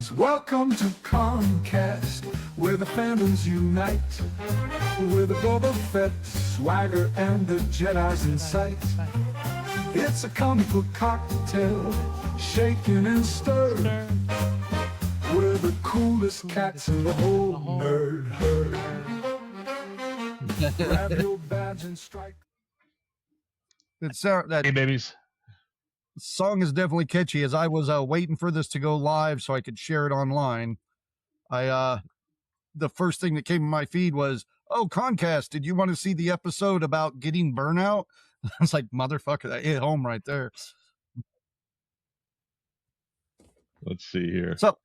Welcome to ConCast, where the fandoms unite, with a Boba Fett swagger and the Jedi's in sight. It's a comic book cocktail, shaken and stirred. We're the coolest cats in the whole nerd herd. Grab your badge and strike. That Hey, babies. song is definitely catchy. As I was waiting for this to go live so I could share it online, the first thing that came in my feed was, "Oh, ConCast, did you want to see the episode about getting burnout?" I was like, "Motherfucker, that hit home right there." Let's see here. So,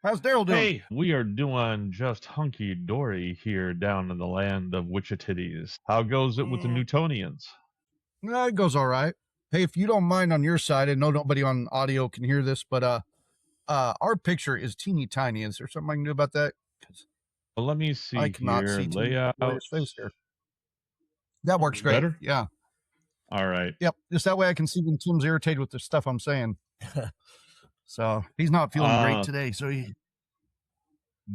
how's Daryl doing? Hey, we are doing just hunky-dory here down in the land of Wichititties. How goes it with the Newtonians? It goes all right. Hey, if you don't mind on your side, I know nobody on audio can hear this, but our picture is teeny tiny. Is there something I can do about that? 'Cause Well, let me see I cannot here. see Layout. Tim's face here. That works great. Better? Yeah. All right. Yep. Just that way I can see when Tim's irritated with the stuff I'm saying. So he's not feeling great today. So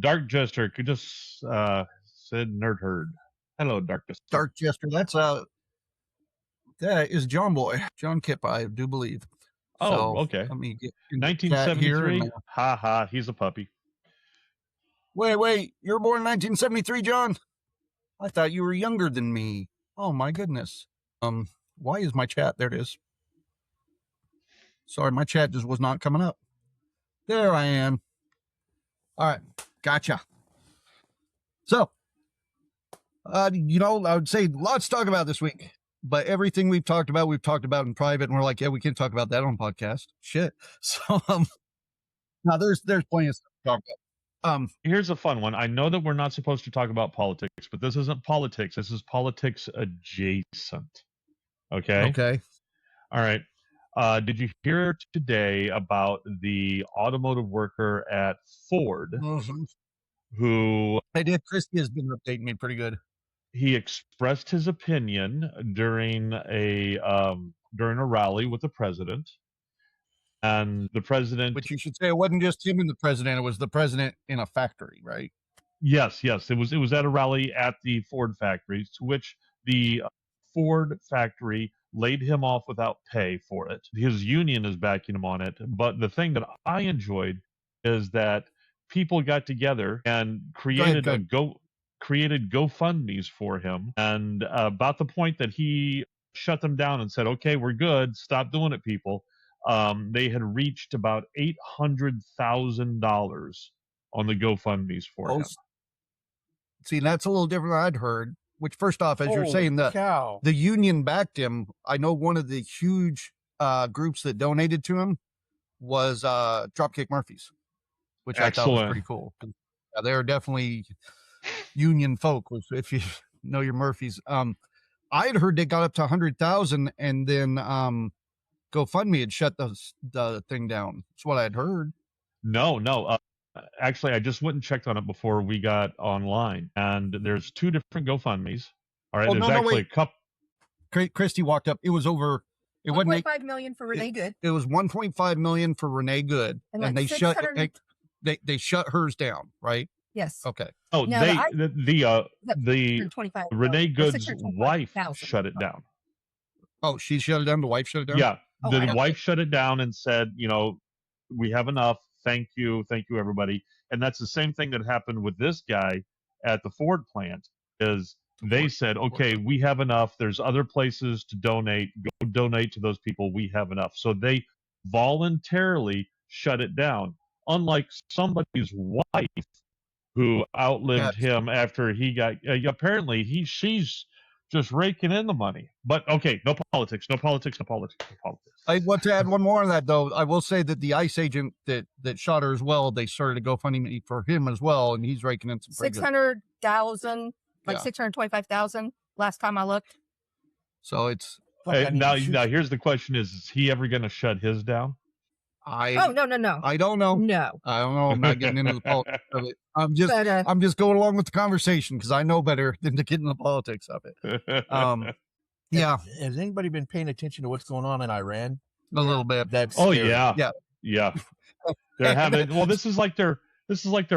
Dark Jester could just said nerd herd. Hello, Dark Jester. Dark Jester, that is John Boy, John Kipp, I do believe. Oh, So, okay. Let me get in the chat here 1973. and, Ha ha. He's a puppy. Wait, you were born in 1973, John? I thought you were younger than me. Oh my goodness. Why is my chat? There it is. Sorry, my chat just was not coming up. There I am. All right, gotcha. So, I would say lots to talk about this week, but everything we've talked about in private, and we're like, yeah, we can't talk about that on podcast. Shit. So, now there's plenty of stuff to talk about. Here's a fun one. I know that we're not supposed to talk about politics, but this isn't politics. This is politics adjacent. Okay? Okay. All right. Did you hear today about the automotive worker at Ford who I did. Christy has been updating me pretty good. he expressed his opinion during a rally with the president, and the president. But you should say it wasn't just him and the president; it was the president in a factory, right? Yes, it was at a rally at the Ford factory, to which the Ford factory laid him off without pay for it. His union is backing him on it. But the thing that I enjoyed is that people got together and created GoFundMe's for him. And about the point that he shut them down and said, "Okay, we're good. Stop doing it, people." They had reached about $800,000 on the GoFundMe's for him. See, that's a little different than I'd heard. Which, first off, as you're saying, the union backed him. I know one of the huge groups that donated to him was Dropkick Murphys, which I thought was pretty cool. Yeah, they're definitely union folk, if you know your Murphys. I had heard they got up to 100,000, and then GoFundMe had shut the thing down. That's what I had heard. No. Actually, I just went and checked on it before we got online, and there's two different GoFundMes. All right, there's actually a couple. Christy walked up. It was over. It wasn't 1.5 million for Renee Good. It was 1.5 million for Renee Good, and like they shut hers down, right? Yes. Okay. Oh, No, the Renee Good's wife shut it down. Oh, she shut it down. The wife shut it down. Yeah, the wife shut it down and said, we have enough. Thank you, everybody. And that's the same thing that happened with this guy at the Ford plant. Is they said, okay, we have enough. There's other places to donate. Go donate to those people. We have enough. So they voluntarily shut it down. Unlike somebody's wife who outlived him after he got. Apparently, she's just raking in the money. But okay, no politics. I want to add one more on that, though. I will say that the ICE agent that shot her as well, they started a GoFundMe for him as well, and he's raking in some 600,000, like 625,000 last time I looked. So it's now here's the question: is he ever going to shut his down? No. I don't know. No. I don't know. I'm not getting into the politics of it. I'm just going along with the conversation because I know better than to get in the politics of it. Yeah. Has anybody been paying attention to what's going on in Iran? A little bit. That's oh scary. yeah. They're having this is like their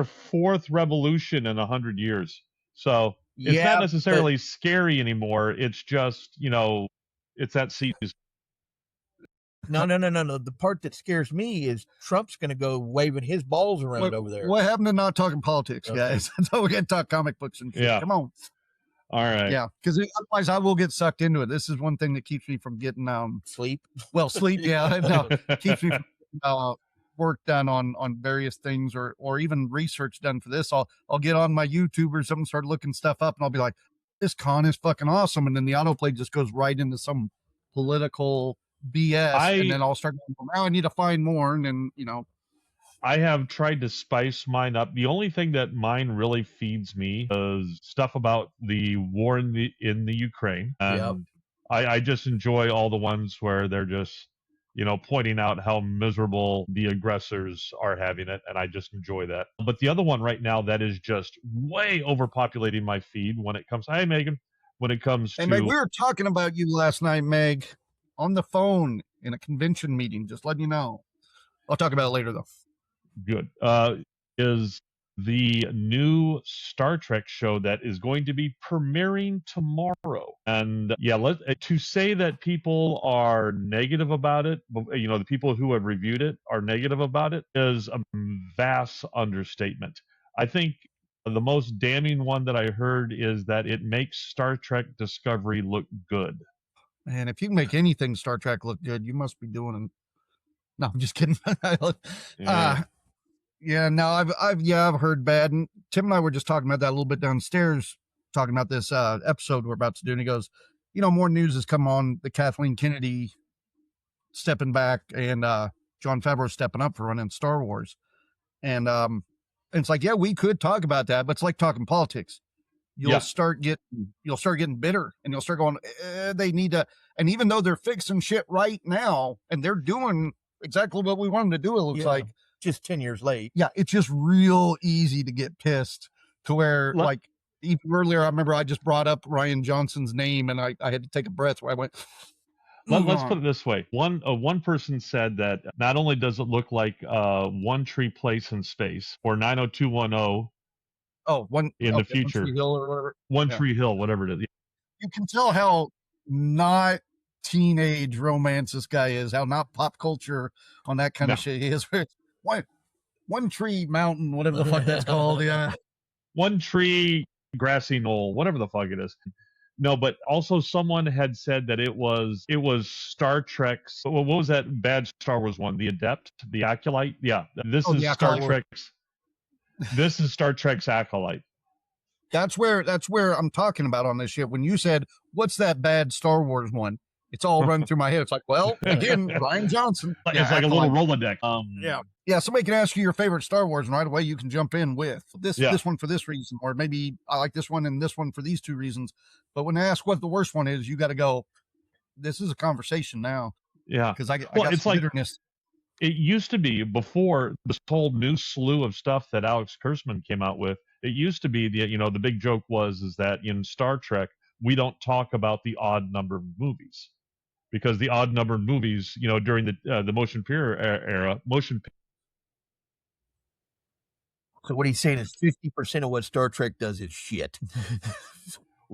fourth revolution in 100 years. So it's not necessarily scary anymore. It's just it's that season. No. The part that scares me is Trump's going to go waving his balls around over there. What happened to not talking politics, guys? So we can talk comic books and shit. Yeah. Come on. All right. Yeah, because otherwise I will get sucked into it. This is one thing that keeps me from getting sleep. Well, sleep, yeah, no, keeps me from work done on various things or even research done for this. I'll get on my YouTube or something, start looking stuff up, and I'll be like, this con is fucking awesome, and then the autoplay just goes right into some political BS, and then I'll start going, now I need to find more, and then I have tried to spice mine up. The only thing that mine really feeds me is stuff about the war in the Ukraine, and I just enjoy all the ones where they're just pointing out how miserable the aggressors are having it, and I just enjoy that. But the other one right now that is just way overpopulating my feed when it comes. Hey, Megan. When it comes to, Meg, we were talking about you last night, Meg, on the phone in a convention meeting. Just letting you know. I'll talk about it later, though. Good. Is the new Star Trek show that is going to be premiering tomorrow. And to say that people are negative about it, the people who have reviewed it are negative about it is a vast understatement. I think the most damning one that I heard is that it makes Star Trek Discovery look good. Man, if you can make anything Star Trek look good, you must be doing it. No, I'm just kidding. I've heard bad. And Tim and I were just talking about that a little bit downstairs, talking about this episode we're about to do. And he goes, more news has come on the Kathleen Kennedy stepping back and Jon Favreau stepping up for running Star Wars. And it's like, yeah, we could talk about that, but it's like talking politics. You'll start getting bitter, and you'll start going, they need to. And even though they're fixing shit right now, and they're doing exactly what we want them to do, it looks like. Just 10 years late. Yeah, it's just real easy to get pissed to where, like, even earlier, I remember I just brought up Ryan Johnson's name, and I had to take a breath where I went. Let's put it this way. One person said that not only does it look like One Tree Place in space or 90210. The future. One Tree Hill or whatever. Tree Hill, whatever it is. You can tell how not teenage romance this guy is, how not pop culture on that kind of shit he is. One Tree Mountain, whatever the fuck that's called. Yeah. One Tree Grassy Knoll, whatever the fuck it is. No, but also someone had said that it was Star Trek's. What was that bad Star Wars one? The Adept, the Acolyte. Yeah, this is Star Trek's. This is Star Trek's Acolyte. That's where I'm talking about on this shit. When you said, "What's that bad Star Wars one?" It's all run through my head. It's like, well, again, Ryan Johnson. It's like a little Rolodex. Yeah. Somebody can ask you your favorite Star Wars, and right away you can jump in with this one for this reason, or maybe I like this one and this one for these two reasons. But when they ask what the worst one is, you got to go. This is a conversation now. Yeah, because I got it's some like bitterness. It used to be before this whole new slew of stuff that Alex Kurtzman came out with. It used to be the big joke is that in Star Trek we don't talk about the odd number of movies. Because the odd number of movies, during the motion picture era, So what he's saying is 50% of what Star Trek does is shit.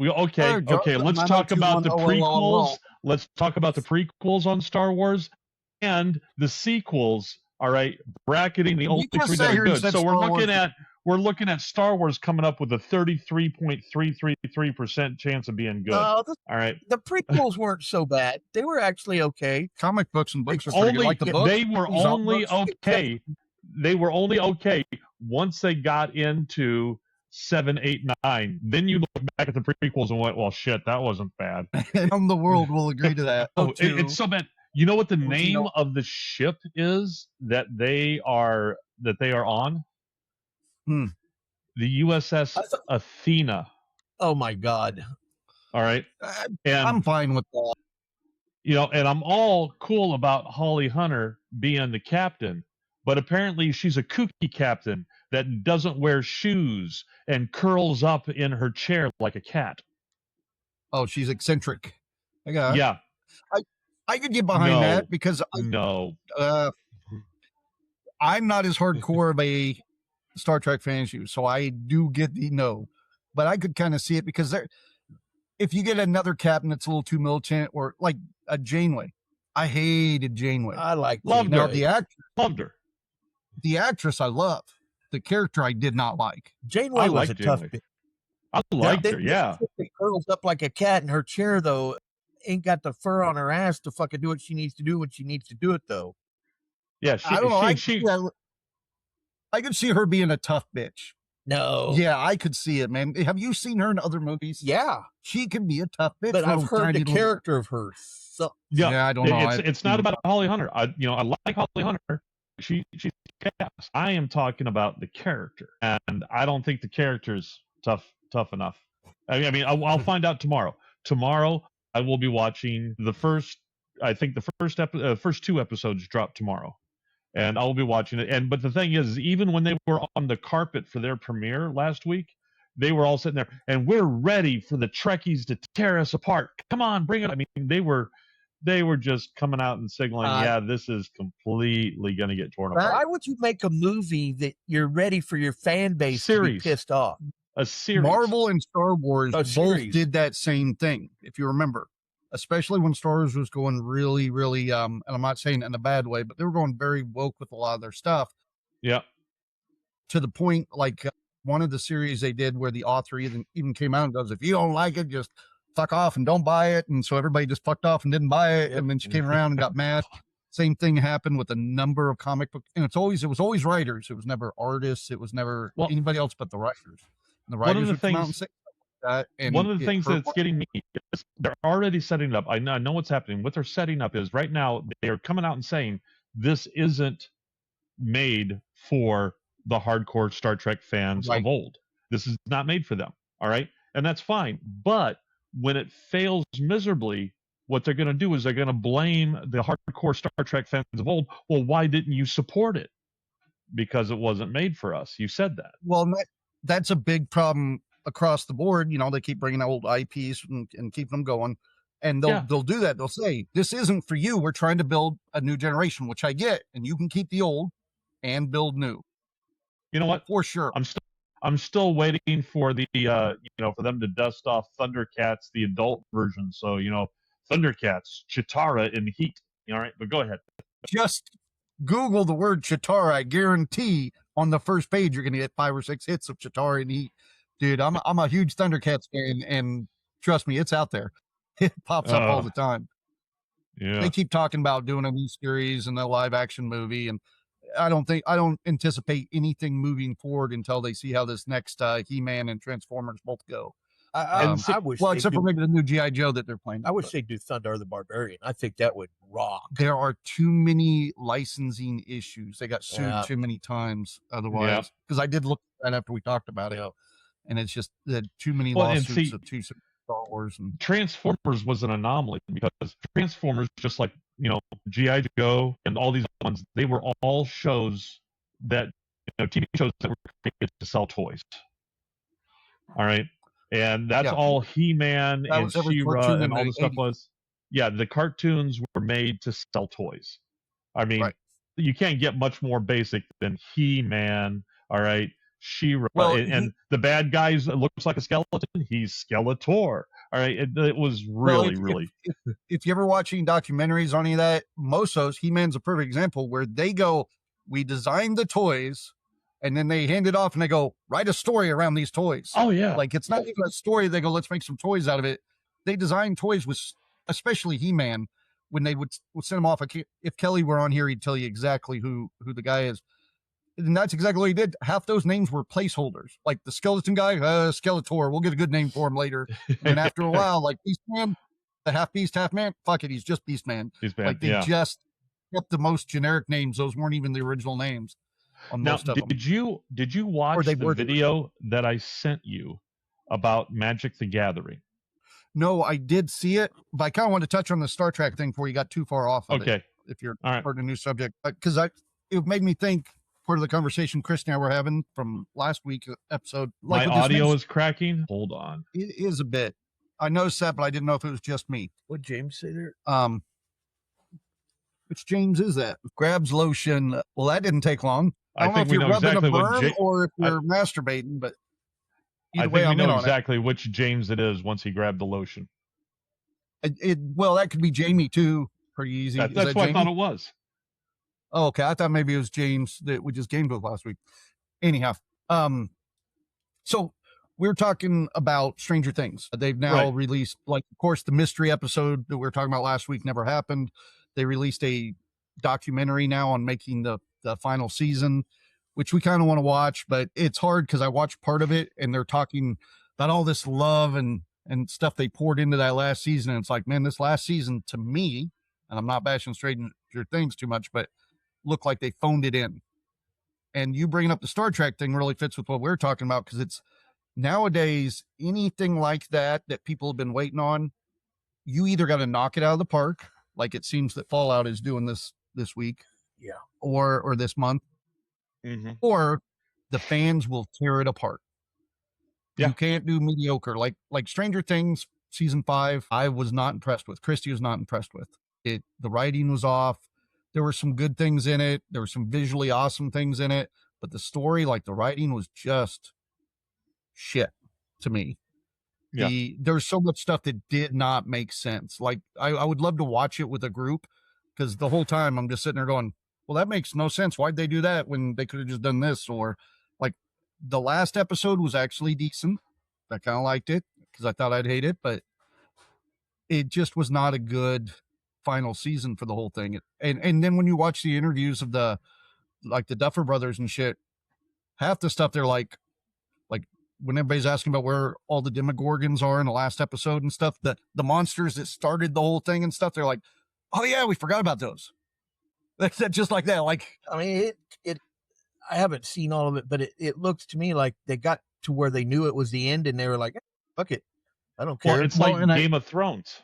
Okay. Let's talk about the prequels. Let's talk about the prequels on Star Wars and the sequels. All right, bracketing the only three that are good. So we're looking at Star Wars coming up with a 33.333% chance of being good. All right. The prequels weren't so bad. They were actually okay. Comic books and books are pretty good. Like the book. They were only okay. They were only okay once they got into 7, 8, 9. Then you look back at the prequels and went, well, shit, that wasn't bad. And the world will agree to that. It's so bad. You know what the name of the ship is that they are on? The USS Athena. Oh my God. All right. And I'm fine with that. And I'm all cool about Holly Hunter being the captain, but apparently she's a kooky captain that doesn't wear shoes and curls up in her chair like a cat. Oh, she's eccentric. I got it. Yeah. I could get behind that because no. I'm not as hardcore of a Star Trek fan as you, so I do get the no. But I could kind of see it because if you get another captain that's a little too militant, or like a Janeway, I hated Janeway. I like Loved now her. the actress. Loved her. The actress I love. The character I did not like. Janeway was a tough bitch. I liked her, yeah. She curls up like a cat in her chair, though. Ain't got the fur on her ass to fucking do what she needs to do when she needs to do it, though. Yeah, I don't know. I could see her being a tough bitch. No. Yeah, I could see it, man. Have you seen her in other movies? Yeah. She can be a tough bitch. But I've heard the character of her sucks. Yeah, I don't know. It's not about Holly Hunter. I like Holly Hunter. She's chaos. I am talking about the character, and I don't think the character is tough enough. I mean, I'll find out tomorrow. Tomorrow, I will be watching the first. I think the first 2 episodes drop tomorrow, and I will be watching it. But the thing is, even when they were on the carpet for their premiere last week, they were all sitting there, and we're ready for the Trekkies to tear us apart. Come on, bring it! I mean, they were just coming out and signaling, yeah, this is completely going to get torn apart. Why would you make a movie that you're ready for your fan base to be pissed off? A series. Marvel and Star Wars both did that same thing, if you remember. Especially when Star Wars was going really, really, and I'm not saying it in a bad way, but they were going very woke with a lot of their stuff. Yeah. To the point, like one of the series they did where the author even came out and goes, if you don't like it, just fuck off and don't buy it. And so everybody just fucked off and didn't buy it. Yep. And then she came around and got mad. Same thing happened with a number of comic books. And it was always writers. It was never artists. It was never anybody else but the writers. And the writers would come out and say that. And one of the things that's getting me is they're already setting it up. I know what's happening. What they're setting up is right now they're coming out and saying this isn't made for the hardcore Star Trek fans of old. This is not made for them. All right. And that's fine. But when it fails miserably, what they're going to do is they're going to blame the hardcore Star Trek fans of old. Well, why didn't you support it? Because it wasn't made for us. You said that. Well, that's a big problem across the board. They keep bringing old IPs and keep them going. And they'll do that. They'll say, this isn't for you. We're trying to build a new generation, which I get. And you can keep the old and build new. You know what? For sure. I'm still waiting for the for them to dust off Thundercats, the adult version. So Thundercats, Chitara in Heat. All right, but go ahead. Just Google the word Chitara. I guarantee on the first page you're going to get 5 or 6 hits of Chitara in Heat. Dude, I'm a huge Thundercats fan, and trust me, it's out there. It pops up all the time. Yeah, they keep talking about doing a new series and a live action movie, and I don't anticipate anything moving forward until they see how this next He-Man and Transformers both go. I wish except for maybe the new G.I. Joe that they're playing. I wish they'd do Thunder the Barbarian. I think that would rock. There are too many licensing issues. They got sued too many times otherwise. Because I did look at that after we talked about it. And it's just too many lawsuits of two Star Wars. And Transformers was an anomaly because Transformers, just like G.I. Joe and all these ones, they were all shows that TV shows that were created to sell toys. All right, and that's all He-Man and She-Ra and all this stuff was. Yeah, the cartoons were made to sell toys. I mean, you can't get much more basic than He-Man. All right, She-Ra, and the bad guys looks like a skeleton. He's Skeletor. All right, it was really. If you ever watching documentaries on any of that, most of those, He-Man's a perfect example where they go, we designed the toys, and then they hand it off and they go, write a story around these toys. Oh, yeah. Like, it's not even a story. They go, let's make some toys out of it. They design toys with, especially He-Man, when they would send him off. If Kelly were on here, he'd tell you exactly who the guy is. And that's exactly what he did. Half those names were placeholders. Like the skeleton guy, Skeletor. We'll get a good name for him later. And after a while, like Beastman, the half beast, half man. Fuck it, he's just Beastman. Like they just kept the most generic names. Those weren't even the original names on most of them. Did you watch the video that I sent you about Magic the Gathering? No, I did see it, but I kind of want to touch on the Star Trek thing before you got too far off of it. If you're starting a new subject, because it made me think. Part of the conversation Chris and I were having from last week's episode. Like my audio is cracking. Hold on. It is a bit. I noticed that, but I didn't know if it was just me. What James say there? Which James is that? Grabs lotion. Well, that didn't take long. I don't know if we you're know rubbing exactly a what burn or if you're masturbating, but I either think way, we I'm in know on exactly which James it is once he grabbed the lotion. Well, that could be Jamie too. Pretty easy. That's that what Jamie? I thought it was. Oh, okay. I thought maybe it was James that we just gamed with last week. Anyhow, so we're talking about Stranger Things. They've now released, like, of course, the mystery episode that we were talking about last week never happened. They released a documentary now on making the final season, which we kind of want to watch, but it's hard because I watched part of it and they're talking about all this love and stuff they poured into that last season. And it's like, man, this last season to me, and I'm not bashing Stranger Things too much, but looked like they phoned it in. And you bringing up the Star Trek thing really fits with what we're talking about, because it's nowadays anything like that people have been waiting on, you either got to knock it out of the park, like it seems that Fallout is doing this week, or this month, or the fans will tear it apart. You can't do mediocre. Like Stranger Things season 5, I was not impressed with. Christy was not impressed with it. The writing was off. There were some good things in it. There were some visually awesome things in it, but the story, like the writing, was just shit to me. There's so much stuff that did not make sense. Like I would love to watch it with a group, because the whole time I'm just sitting there going, well, that makes no sense. Why'd they do that when they could have just done this? Or like the last episode was actually decent. I kind of liked it because I thought I'd hate it, but it just was not a good final season for the whole thing. And then when you watch the interviews of the Duffer Brothers and shit, half the stuff they're like when everybody's asking about where all the Demogorgons are in the last episode and stuff, the monsters that started the whole thing and stuff, they're like, oh yeah, we forgot about those. That's just like that. Like, I mean, I haven't seen all of it, but it looks to me like they got to where they knew it was the end and they were like, fuck it, I don't care. Well, it's like Game of Thrones.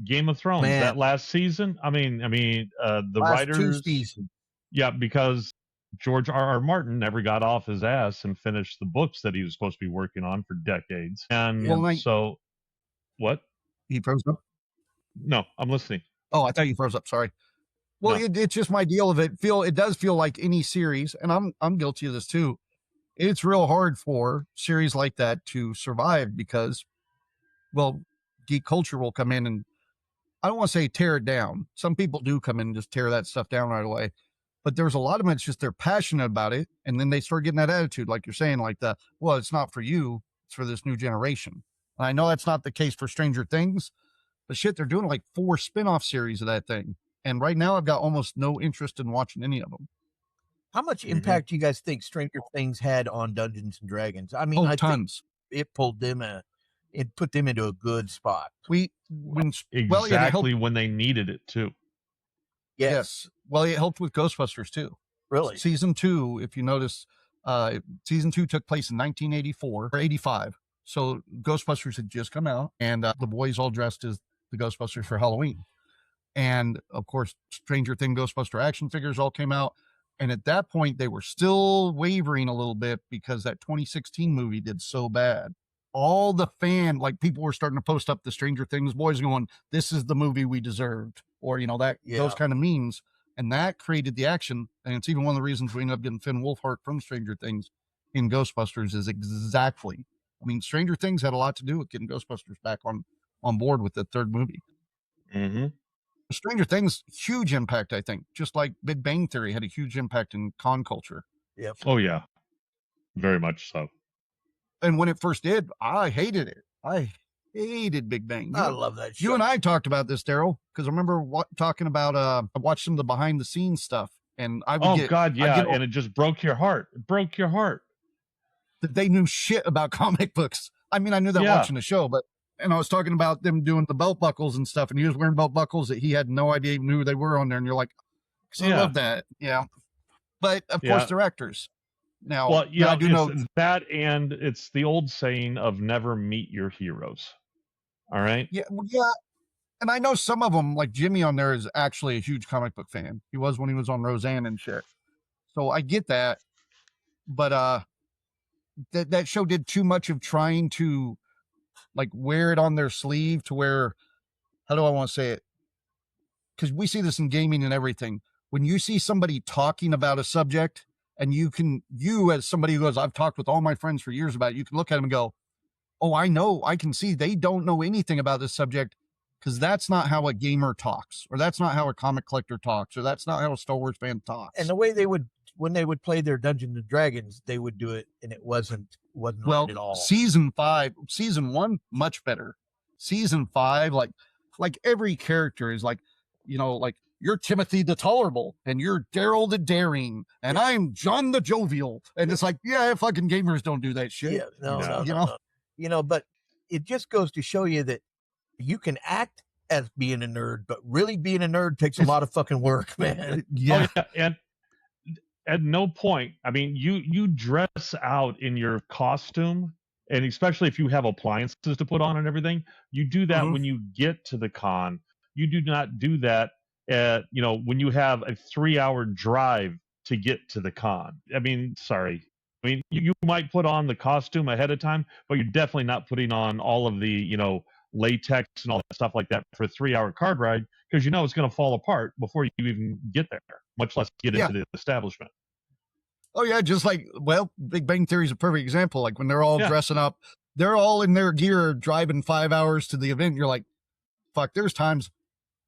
Game of Thrones, man. That last season. I mean, the last writers. 2 seasons. Yeah, because George R.R. Martin never got off his ass and finished the books that he was supposed to be working on for decades. And so, what? He froze up? No, I'm listening. Oh, I thought you froze up. Sorry. Well, no. It's just my deal of it. It does feel like any series, and I'm guilty of this too. It's real hard for series like that to survive because, well, geek culture will come in and, I don't want to say tear it down. Some people do come in and just tear that stuff down right away. But there's a lot of them, it's just they're passionate about it. And then they start getting that attitude, like you're saying, like well, it's not for you, it's for this new generation. And I know that's not the case for Stranger Things, but shit, they're doing like 4 spin-off series of that thing. And right now I've got almost no interest in watching any of them. How much impact do you guys think Stranger Things had on Dungeons and Dragons? I mean, I tons. Think it pulled them it put them into a good spot. Exactly when they needed it too. Yes. Well, it helped with Ghostbusters too. Really? Season 2, if you notice, season 2 took place in 1984 or 85. So Ghostbusters had just come out, and the boys all dressed as the Ghostbusters for Halloween. And of course, Stranger Things Ghostbuster action figures all came out. And at that point, they were still wavering a little bit because that 2016 movie did so bad. All the people were starting to post up the Stranger Things boys going, this is the movie we deserved. Or, those kind of memes. And that created the action. And it's even one of the reasons we ended up getting Finn Wolfhard from Stranger Things in Ghostbusters is exactly. I mean, Stranger Things had a lot to do with getting Ghostbusters back on board with the 3rd movie. Mm-hmm. Stranger Things, huge impact, I think. Just like Big Bang Theory had a huge impact in con culture. Yep. Oh, yeah. Very much so. And when it first did, I hated it. I hated Big Bang. I love that show. You and I talked about this, Daryl, because I remember talking about, I watched some of the behind the scenes stuff. And I would and it just broke your heart. It broke your heart. That they knew shit about comic books. I mean, I knew that watching the show, and I was talking about them doing the belt buckles and stuff, and he was wearing belt buckles that he had no idea even who they were on there. And you're like, I love that. Yeah. But of course, they're actors. Now, well, I do know that, and it's the old saying of never meet your heroes. All right. Yeah. And I know some of them, like Jimmy on there, is actually a huge comic book fan. He was when he was on Roseanne and shit. So I get that. But that show did too much of trying to like wear it on their sleeve to where, how do I want to say it? because we see this in gaming and everything. When you see somebody talking about a subject, and you as somebody who goes, I've talked with all my friends for years about it, you can look at them and go, oh, I know, I can see they don't know anything about this subject, because that's not how a gamer talks, or that's not how a comic collector talks, or that's not how a Star Wars fan talks. And the way when they would play their Dungeons and Dragons, they would do it, and it wasn't well, right at all. Season 1, much better. Season 5, like every character is like, like, you're Timothy the Tolerable, and you're Daryl the Daring, and I'm John the Jovial. And it's like, yeah, fucking gamers don't do that shit. Yeah, no. But it just goes to show you that you can act as being a nerd, but really being a nerd takes a lot of fucking work, man. Yeah. Oh, yeah. And at no point, I mean, you dress out in your costume, and especially if you have appliances to put on and everything, you do that when you get to the con. You do not do that when you have a 3-hour drive to get to the con. I mean, sorry. I mean, you might put on the costume ahead of time, but you're definitely not putting on all of the, latex and all that stuff like that for a 3-hour card ride, because it's going to fall apart before you even get there, much less get into the establishment. Oh yeah, just like, Big Bang Theory is a perfect example. Like when they're all dressing up, they're all in their gear driving 5 hours to the event. You're like, fuck, there's times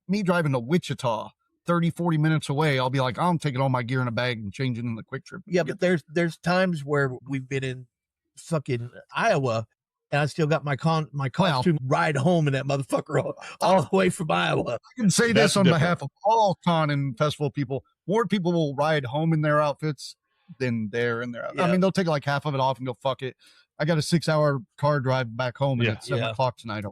me driving to Wichita 30-40 minutes away, I'll be like, I'm taking all my gear in a bag and changing in the Quick Trip. Yeah, but there's times where we've been in fucking Iowa, and I still got my costume ride home in that motherfucker all the way from Iowa. I can say this on behalf of all con and festival people. More people will ride home in their outfits than they're in their outfits. I mean, they'll take like half of it off and go, fuck it. I got a 6-hour car drive back home, and it's 7 o'clock tonight.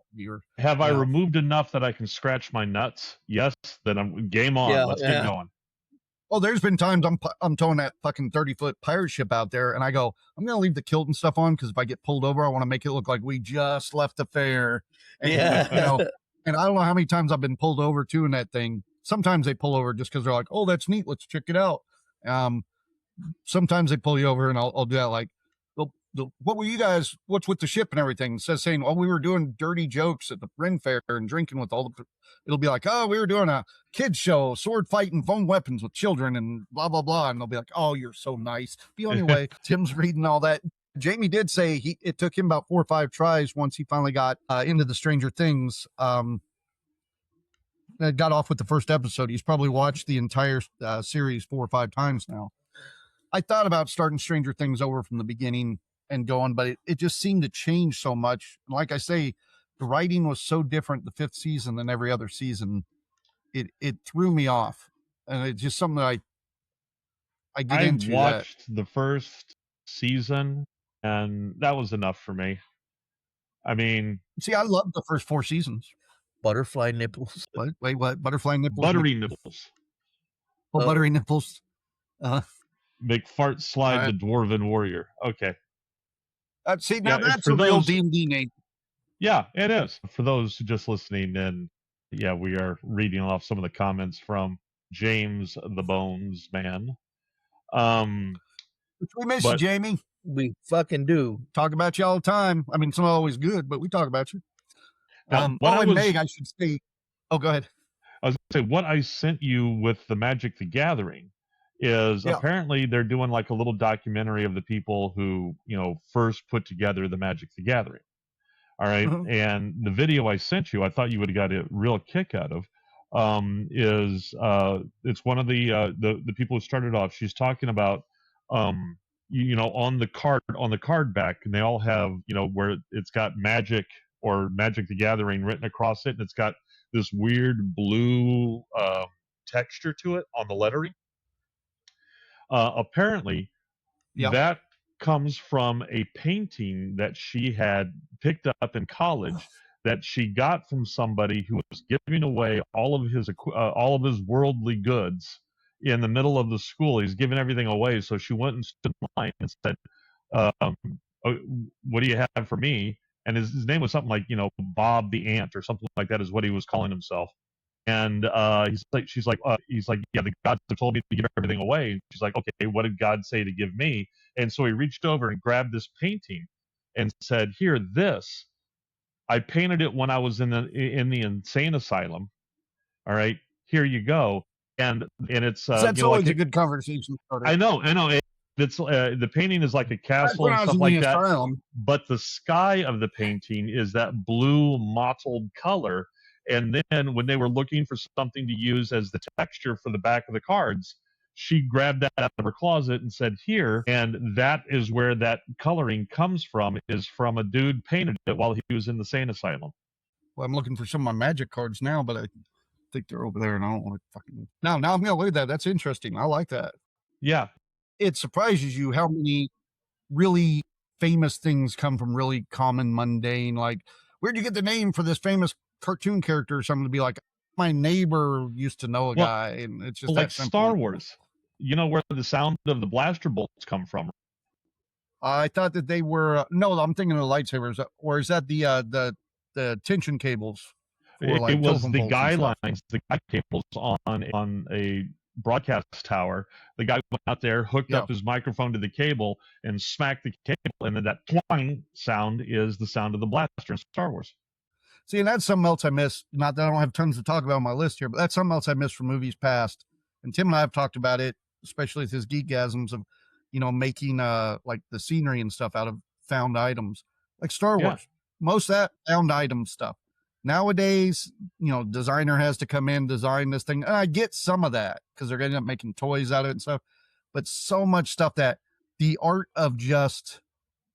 Have I removed enough that I can scratch my nuts? Yes, then I'm game on. Let's get going. Oh, there's been times I'm towing that fucking 30-foot pirate ship out there, and I go, I'm going to leave the kilt and stuff on, because if I get pulled over, I want to make it look like we just left the fair. And, and I don't know how many times I've been pulled over too in that thing. Sometimes they pull over just because they're like, oh, that's neat, let's check it out. Sometimes they pull you over, and I'll do that, like, what were you guys, what's with the ship and everything? It says saying, we were doing dirty jokes at the Ren Fair and drinking with all the, it'll be like, we were doing a kids show, sword fighting, foam weapons with children and blah, blah, blah. And they'll be like, oh, you're so nice. Be on your way. Tim's reading all that. Jamie did say it took him about 4 or 5 tries once he finally got into the Stranger Things. Got off with the first episode. He's probably watched the entire series 4 or 5 times now. I thought about starting Stranger Things over from the beginning and going, but it just seemed to change so much. Like I say, the writing was so different the 5th season than every other season. It threw me off, and it's just something that I get into. I watched the first season, and that was enough for me. I mean, see, I loved the first 4 seasons. Butterfly nipples. What? Wait, what? Butterfly nipples? Buttery nipples. Oh, buttery nipples. Make fart slide the Dwarven Warrior. Okay. See, now that's a real D&D name. Yeah, it is. For those who just listening in, we are reading off some of the comments from James the Bones Man. We miss you, Jamie. We fucking do. Talk about you all the time. I mean, it's not always good, but we talk about you. Meg, I should say. Oh, go ahead. I was going to say, what I sent you with the Magic the Gathering is apparently they're doing like a little documentary of the people who, first put together the Magic the Gathering. All right. And the video I sent you, I thought you would have got a real kick out of, it's one of the people who started off. She's talking about, on the card back, and they all have, where it's got magic or Magic the Gathering written across it. And it's got this weird blue texture to it on the lettering. Apparently, that comes from a painting that she had picked up in college that she got from somebody who was giving away all of his worldly goods in the middle of the school. He's giving everything away, so she went and stood in line and said, "What do you have for me?" And his name was something like, Bob the Ant or something like that is what he was calling himself. And she's like, yeah, the gods have told me to give everything away. And she's like, okay, what did God say to give me? And so he reached over and grabbed this painting and said, here, this. I painted it when I was in the insane asylum. All right. here you go. And it's that's you know, always like a good conversation starter. I know. It's the painting is like a castle and stuff like that, but the sky of the painting is that blue mottled color. And then when they were looking for something to use as the texture for the back of the cards, she grabbed that out of her closet and said, "Here." And that is where that coloring comes from. Is from a dude painted it while he was in the sane asylum. Well, I'm looking for some of my magic cards now, but I think they're over there, and I don't want to fucking. Now I'm gonna look at that. That's interesting. I like that. Yeah. It surprises you how many really famous things come from really common, mundane. Like, where'd you get the name for this famous cartoon character? Or something to be like, my neighbor used to know a guy, and it's just like that simple. Star Wars. You know where the sound of the blaster bolts come from? I thought that they were no. I'm thinking of the lightsabers, or is that the tension cables? It was the guy lines, the guy cables on a broadcast tower. The guy went out there, hooked up his microphone to the cable, and smacked the cable, and then that twang sound is the sound of the blaster in Star Wars. See, and that's something else I missed. Not that I don't have tons to talk about on my list here, but that's something else I missed from movies past. And Tim and I have talked about it, especially with his geekgasms of, making like the scenery and stuff out of found items, like Star Wars. Most of that found item stuff. Nowadays, designer has to come in, design this thing. And I get some of that because they're going to end up making toys out of it and stuff. But so much stuff that the art of just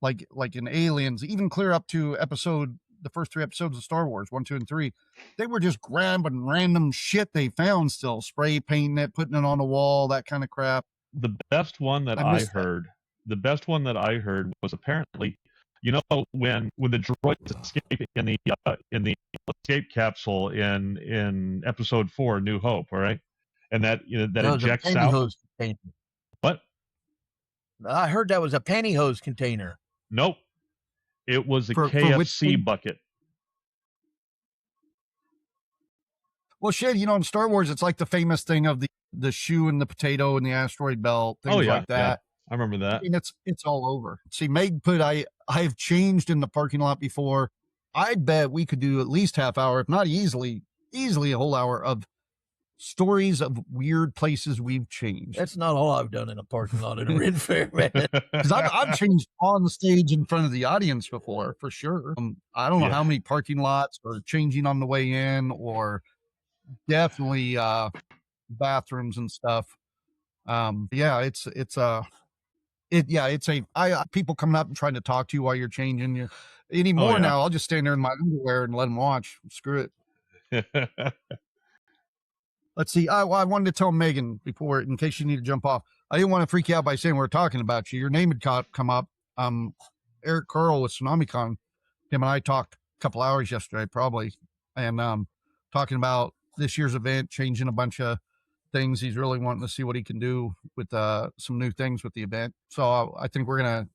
like in Aliens, even clear up to the first 3 episodes of Star Wars, 1, 2, and 3, they were just grabbing random shit they found still, spray painting it, putting it on the wall, that kind of crap. The best one that I heard was apparently, when the droids escape in the escape capsule in episode 4, New Hope, all right, and that that ejects out. What? I heard that was a pantyhose container. Nope, it was a KFC bucket. Well, shit, in Star Wars, it's like the famous thing of the shoe and the potato and the asteroid belt, things like that. Yeah. I remember that. I mean, it's all over. See, Meg put, I've changed in the parking lot before. I bet we could do at least half hour, if not easily a whole hour of stories of weird places we've changed. That's not all I've done in a parking lot in a Ren Fair, man. Because I've changed on the stage in front of the audience before, for sure. I don't know how many parking lots or changing on the way in, or definitely bathrooms and stuff. People coming up and trying to talk to you while you're changing. Now, I'll just stand there in my underwear and let them watch. Screw it. Let's see. I wanted to tell Megan before, in case you need to jump off. I didn't want to freak you out by saying we were talking about you. Your name had come up. Eric Carl with TsunamiCon. Him and I talked a couple hours yesterday, probably, and talking about this year's event, changing a bunch of things. He's really wanting to see what he can do with some new things with the event. So I think we're going to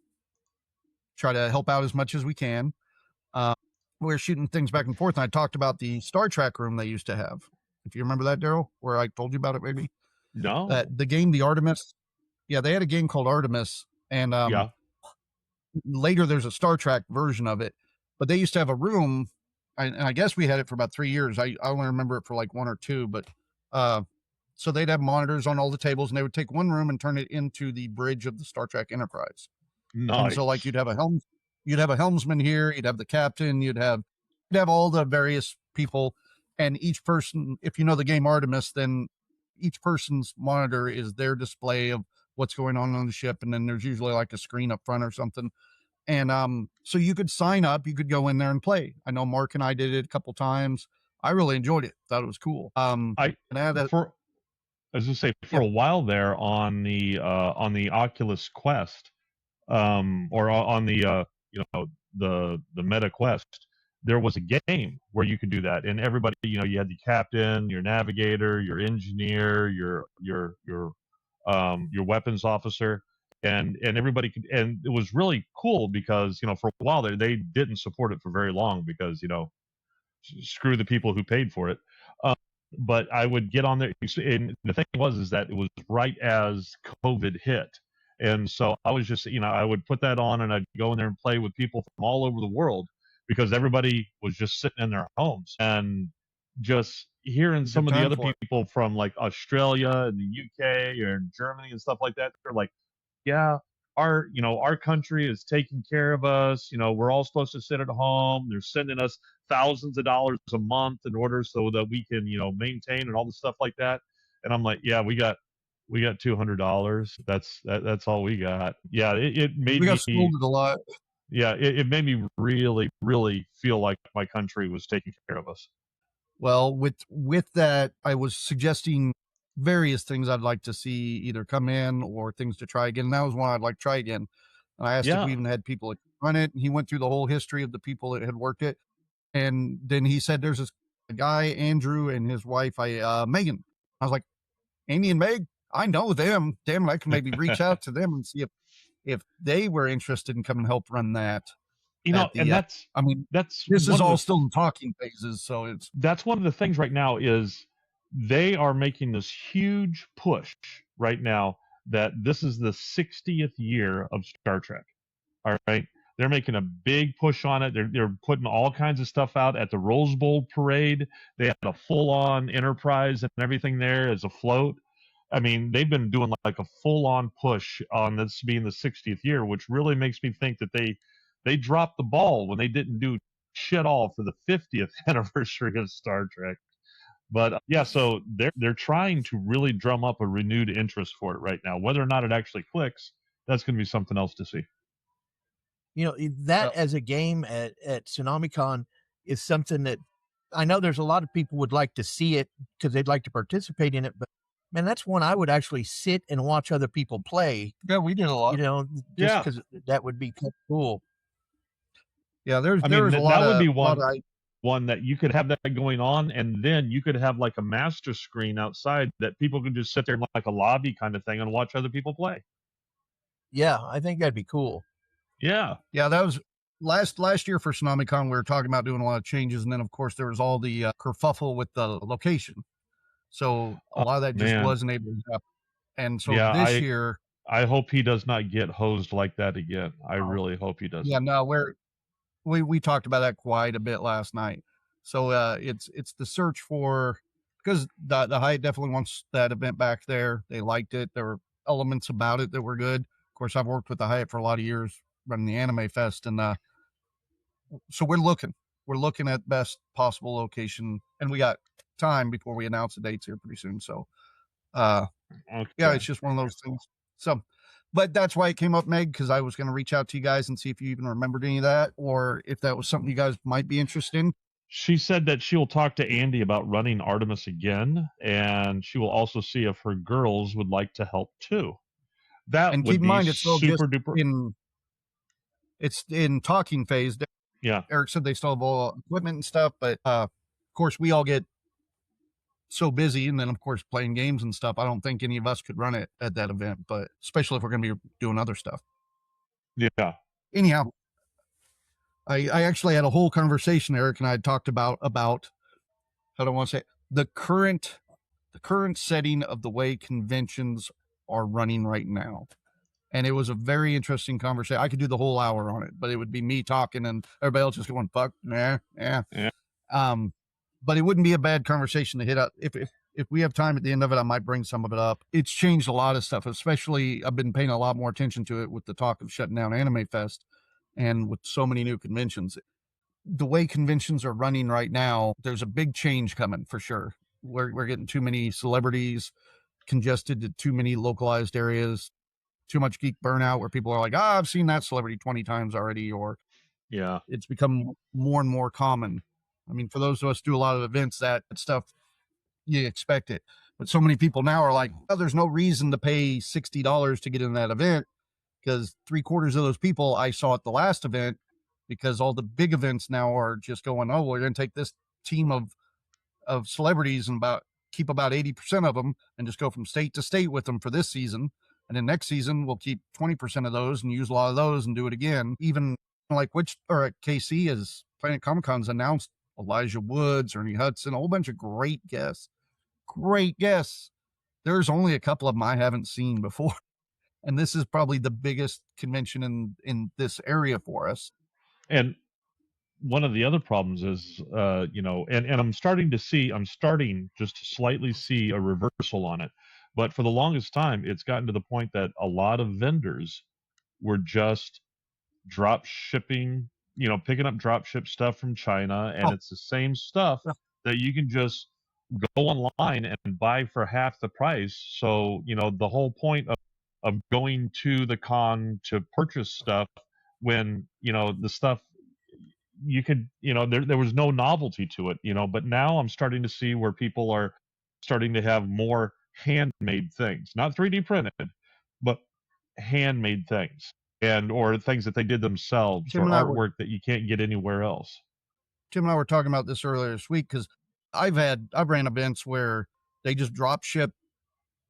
try to help out as much as we can. We're shooting things back and forth. And I talked about the Star Trek room they used to have. If you remember that, Daryl, where I told you about it, maybe. No. The game, the Artemis. Yeah, they had a game called Artemis. And later there's a Star Trek version of it. But they used to have a room. And I guess we had it for about 3 years. I only remember it for like 1 or 2. But so they'd have monitors on all the tables, and they would take one room and turn it into the bridge of the Star Trek Enterprise. Nice. And so like you'd have a helmsman here, you'd have the captain, you'd have all the various people, and each person, if you know the game Artemis, then each person's monitor is their display of what's going on the ship, and then there's usually like a screen up front or something. And so you could sign up, you could go in there and play. I know Mark and I did it a couple times. I really enjoyed it. Thought it was cool. For a while there on the Oculus Quest, or on the the Meta Quest, there was a game where you could do that, and everybody, you had the captain, your navigator, your engineer, your weapons officer, and everybody could, and it was really cool because for a while there they didn't support it for very long because screw the people who paid for it. But I would get on there, and the thing is that it was right as COVID hit. And so I was just, I would put that on and I'd go in there and play with people from all over the world because everybody was just sitting in their homes and just, hearing some of the time other for it. people from like Australia and the UK or Germany and stuff like that, they're like, yeah, our country is taking care of us. We're all supposed to sit at home. They're sending us thousands of dollars a month in order so that we can, maintain and all the stuff like that. And I'm like, yeah, we got $200. That's all we got. Yeah, it made We got me. scolded a lot. Yeah, it made me really, really feel like my country was taking care of us. Well, with that, I was suggesting various things I'd like to see either come in or things to try again. And that was one I'd like to try again. And I asked if we even had people that run it. And he went through the whole history of the people that had worked it. And then he said, there's this guy, Andrew, and his wife, Megan. I was like, Amy and Meg, I know them. Damn it, I can maybe reach out to them and see if they were interested in coming and help run that. This is all still in talking phases, so that's one of the things right now is they are making this huge push right now that this is the 60th year of Star Trek. All right, they're making a big push on it. They're putting all kinds of stuff out at the Rose Bowl parade. They had a full-on Enterprise and everything there as a float. I mean, they've been doing like a full-on push on this being the 60th year, which really makes me think that they dropped the ball when they didn't do shit all for the 50th anniversary of Star Trek. But yeah, so they're trying to really drum up a renewed interest for it right now. Whether or not it actually clicks, that's going to be something else to see. As a game at TsunamiCon is something that I know there's a lot of people would like to see it because they'd like to participate in it, but man, that's one I would actually sit and watch other people play. Yeah, we did a lot. Just because that would be cool. Yeah, there was a lot. That would be one that you could have that going on, and then you could have like a master screen outside that people can just sit there in like a lobby kind of thing and watch other people play. Yeah, I think that'd be cool. Yeah, that was last year for TsunamiCon. We were talking about doing a lot of changes, and then of course there was all the kerfuffle with the location. So a lot of that just wasn't able to happen. And so this year, I hope he does not get hosed like that again. I really hope he doesn't. Yeah, no, we talked about that quite a bit last night. So it's the search for, because the Hyatt definitely wants that event back there. They liked it. There were elements about it that were good. Of course, I've worked with the Hyatt for a lot of years running the Anime Fest, and so we're looking at best possible location, and we got time before we announce the dates here pretty soon. So yeah, it's just one of those things. So, but that's why it came up, Meg, because I was going to reach out to you guys and see if you even remembered any of that, or if that was something you guys might be interested in. She said that she will talk to Andy about running Artemis again, and she will also see if her girls would like to help too. That and would keep in mind, it's super duper. It's in talking phase. Yeah, Eric said they still have all equipment and stuff, but of course we all get so busy, and then of course playing games and stuff. I don't think any of us could run it at that event, but especially if we're going to be doing other stuff. Yeah. Anyhow, I actually had a whole conversation. Eric and I had talked about how do I want to say the current setting of the way conventions are running right now. And it was a very interesting conversation. I could do the whole hour on it, but it would be me talking and everybody else just going, fuck, yeah. But it wouldn't be a bad conversation to hit up. If we have time at the end of it, I might bring some of it up. It's changed a lot of stuff, especially I've been paying a lot more attention to it with the talk of shutting down Anime Fest and with so many new conventions. The way conventions are running right now, there's a big change coming for sure. We're getting too many celebrities, congested to too many localized areas, too much geek burnout where people are like, I've seen that celebrity 20 times already, or it's become more and more common. I mean, for those of us who do a lot of events, that stuff, you expect it. But so many people now are like, oh, there's no reason to pay $60 to get in that event, because 3/4 of those people I saw at the last event, because all the big events now are just going, oh, we're going to take this team of celebrities and keep about 80% of them and just go from state to state with them for this season. And then next season, we'll keep 20% of those and use a lot of those and do it again. Even like KC is Planet Comic-Con's announced Elijah Woods, Ernie Hudson, a whole bunch of great guests. There's only a couple of them I haven't seen before. And this is probably the biggest convention in this area for us. And one of the other problems is, and I'm starting just to slightly see a reversal on it. But for the longest time, it's gotten to the point that a lot of vendors were just drop shipping, picking up drop ship stuff from China, and it's the same stuff that you can just go online and buy for half the price. So, the whole point of going to the con to purchase stuff when, the stuff you could, there was no novelty to it, but now I'm starting to see where people are starting to have more handmade things, not 3D printed, but handmade things, or things that they did themselves, Tim or artwork that you can't get anywhere else. Tim and I were talking about this earlier this week, because I've ran events where they just drop ship.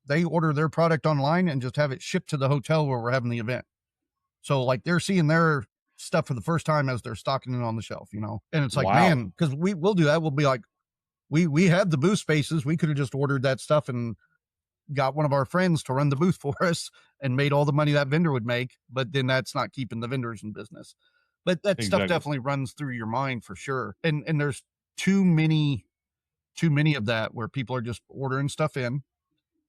They order their product online and just have it shipped to the hotel where we're having the event. So like they're seeing their stuff for the first time as they're stocking it on the shelf, and it's like, man, because we'll do that. We'll be like, we have the booth spaces. We could have just ordered that stuff and got one of our friends to run the booth for us and made all the money that vendor would make. But then that's not keeping the vendors in business. But that stuff definitely runs through your mind for sure. And there's too many of that where people are just ordering stuff in.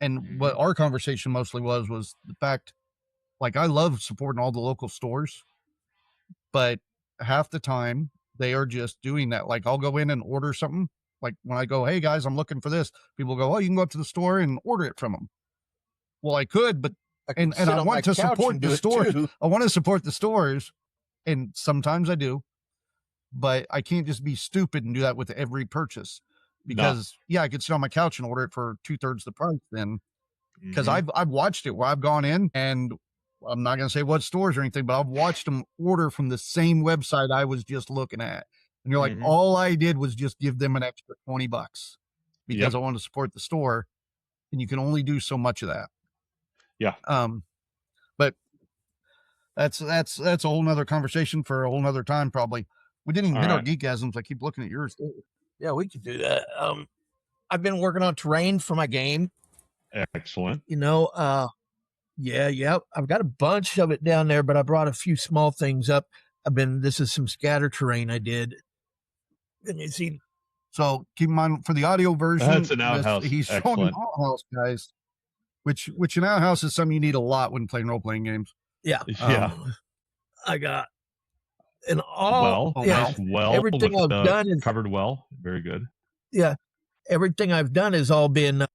And what our conversation mostly was the fact, like, I love supporting all the local stores, but half the time they are just doing that. Like, I'll go in and order something. Like when I go, hey guys, I'm looking for this, people go, oh, you can go up to the store and order it from them. Well, I could, but and I want to support the store. I want to support the stores, and sometimes I do, but I can't just be stupid and do that with every purchase, because I could sit on my couch and order it for 2/3 the price then, because I've watched it where I've gone in, and I'm not going to say what stores or anything, but I've watched them order from the same website I was just looking at. And you're like, all I did was just give them an extra $20 because I want to support the store, and you can only do so much of that. Yeah. But that's a whole nother conversation for a whole nother time. Probably. We didn't even hit our geekasms. I keep looking at yours. Yeah, we could do that. I've been working on terrain for my game. Excellent. I've got a bunch of it down there, but I brought a few small things up. This is some scatter terrain I did. And you see, so keep in mind for the audio version, that's an outhouse. He's showing an outhouse, guys, which an outhouse is something you need a lot when playing role-playing games. Yeah. I got an nice well. Everything I've done is covered well. Very good. Yeah. Everything I've done has all been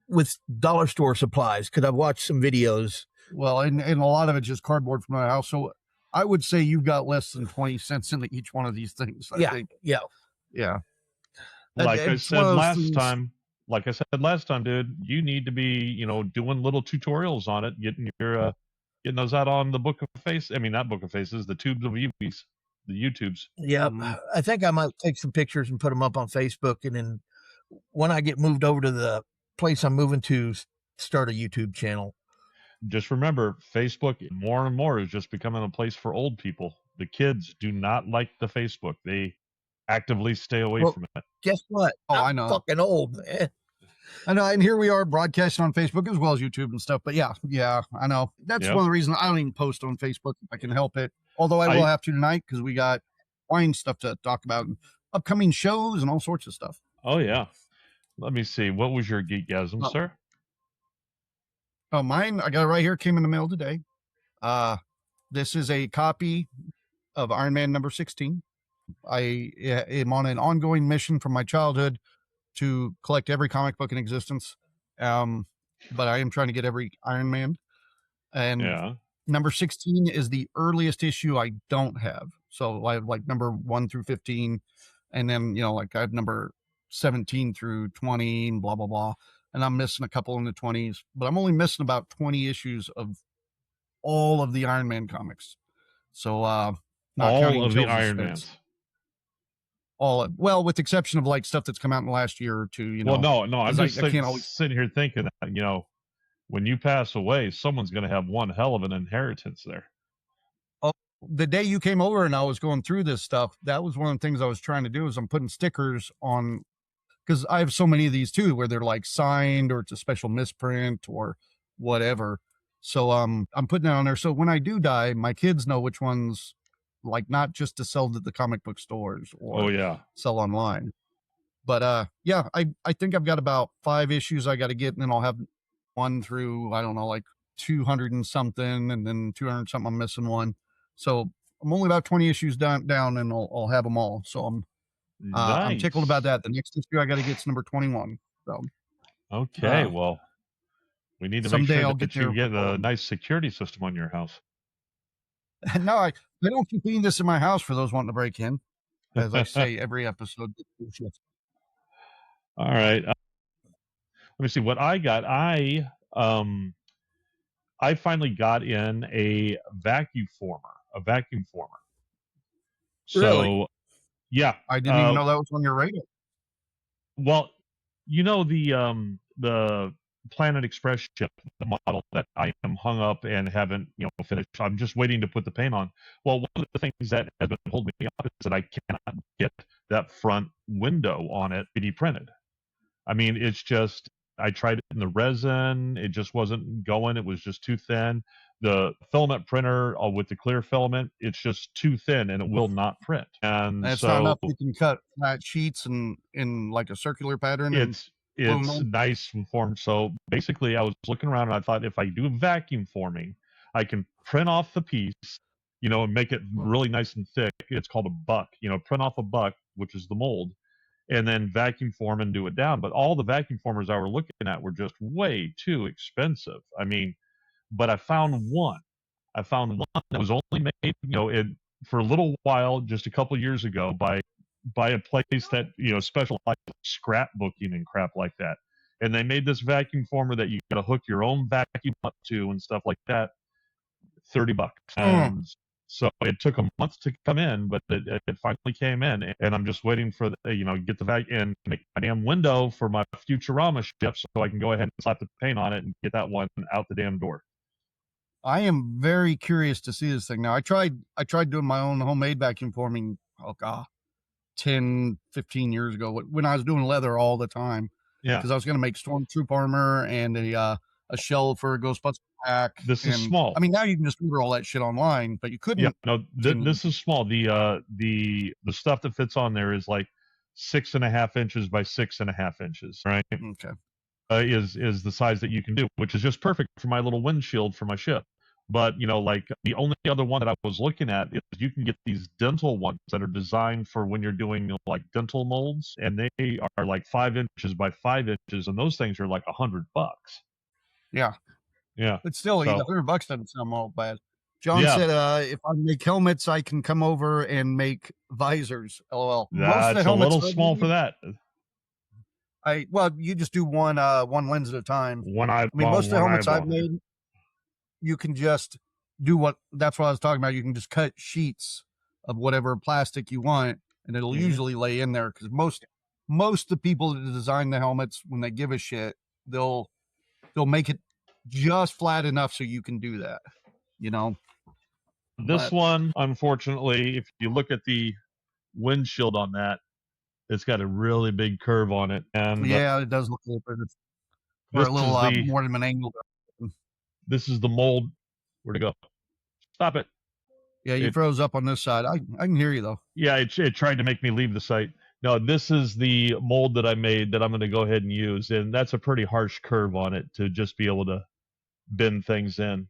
with dollar store supplies, because I've watched some videos. Well, and a lot of it's just cardboard from my house. So I would say you've got less than 20 cents into each one of these things. I think. Yeah. Like I said last time, dude, you need to be, doing little tutorials on it, getting those out on the Book of Faces. I mean, not Book of Faces, the Tubes of Ubies, the YouTubes. Yeah. I think I might take some pictures and put them up on Facebook. And then when I get moved over to the place I'm moving to, start a YouTube channel. Just remember, Facebook more and more is just becoming a place for old people. The kids do not like the Facebook. They actively stay away from it. Guess what? I know. Fucking old, man. I know, and here we are broadcasting on Facebook as well as YouTube and stuff. But yeah, I know. That's one of the reasons I don't even post on Facebook if I can help it. Although I will have to tonight, because we got wine stuff to talk about, and upcoming shows and all sorts of stuff. Oh yeah. Let me see. What was your geekgasm, sir? Oh, mine, I got it right here. Came in the mail today. This is a copy of Iron Man number 16. I am on an ongoing mission from my childhood to collect every comic book in existence. But I am trying to get every Iron Man. And number 16 is the earliest issue I don't have. So I have like number 1 through 15. And then, like I have number 17 through 20 and blah, blah, blah. And I'm missing a couple in the 20s, but I'm only missing about 20 issues of all of the Iron Man comics. So, not all of the Iron Mans. Well, with the exception of like stuff that's come out in the last year or two, Well, no, I'm just sitting here thinking that, when you pass away, someone's going to have one hell of an inheritance there. Oh, the day you came over and I was going through this stuff, that was one of the things I was trying to do is I'm putting stickers on, because I have so many of these too, where they're like signed or it's a special misprint or whatever. So I'm putting it on there. So when I do die, my kids know which ones like not just to sell to the comic book stores or Oh yeah. sell online. But yeah, I think I've got about 5 issues I got to get, and then I'll have one through, I don't know, like 200 and something, and then 200 something. I'm missing one, so I'm only about 20 issues down, and I'll have them all. So I'm tickled about that. The next issue I got to get is number 21. So okay, well, we need to make sure that you get a nice security system on your house. No, I don't keep doing this in my house for those wanting to break in, as I say every episode. All right. Let me see what I got. I finally got in a vacuum former. So, really? Yeah. I didn't even know that was on your radar. Well, you know the Planet Express ship, the model that I am hung up and haven't finished. I'm just waiting to put the paint on. Well, one of the things that has been holding me up is that I cannot get that front window on it 3D printed. I mean, it's just, I tried it in the resin. It just wasn't going. It was just too thin. The filament printer with the clear filament, it's just too thin and it will not print. And it's not enough. You can cut flat sheets and in like a circular pattern. It's nice and formed. So basically, I was looking around and I thought, if I do vacuum forming, I can print off the piece, and make it really nice and thick. It's called a buck. Print off a buck, which is the mold, and then vacuum form and do it down. But all the vacuum formers I were looking at were just way too expensive. I mean, but I found one. That was only made, for a little while, just a couple years ago, by a place that specializes in scrapbooking and crap like that. And they made this vacuum former that you got to hook your own vacuum up to and stuff like that. $30. And so it took a month to come in, but it finally came in, and I'm just waiting for get the vacuum and make my damn window for my Futurama ship so I can go ahead and slap the paint on it and get that one out the damn door. I am very curious to see this thing. Now, I tried doing my own homemade vacuum forming, 10, 15 years ago when I was doing leather all the time. Yeah. Because I was going to make Stormtroop armor and a shell for a Ghostbuster pack. This is small. I mean, now you can just order all that shit online, but you couldn't. Yeah, no, this is small. The stuff that fits on there is like 6.5 inches by 6.5 inches, right? Okay. Is the size that you can do, which is just perfect for my little windshield for my ship. But like the only other one that I was looking at is you can get these dental ones that are designed for when you're doing like dental molds, and they are like 5 inches by 5 inches, and those things are like $100. Yeah. Yeah. But still, $100 doesn't sound all bad. John said, if I make helmets, I can come over and make visors. LOL. That's a little small for that. You just do one lens at a time. Most of the helmets I've made, you can just do that's what I was talking about. You can just cut sheets of whatever plastic you want, and it'll usually lay in there, because most of the people that design the helmets, when they give a shit, they'll make it just flat enough so you can do that, This one, unfortunately, if you look at the windshield on that, it's got a really big curve on it. And it does look a little bit, or a little more than an angle. This is the mold. Where'd it go? Stop it. Yeah, you froze up on this side. I can hear you, though. Yeah, it tried to make me leave the site. No, this is the mold that I made that I'm going to go ahead and use, and that's a pretty harsh curve on it to just be able to bend things in.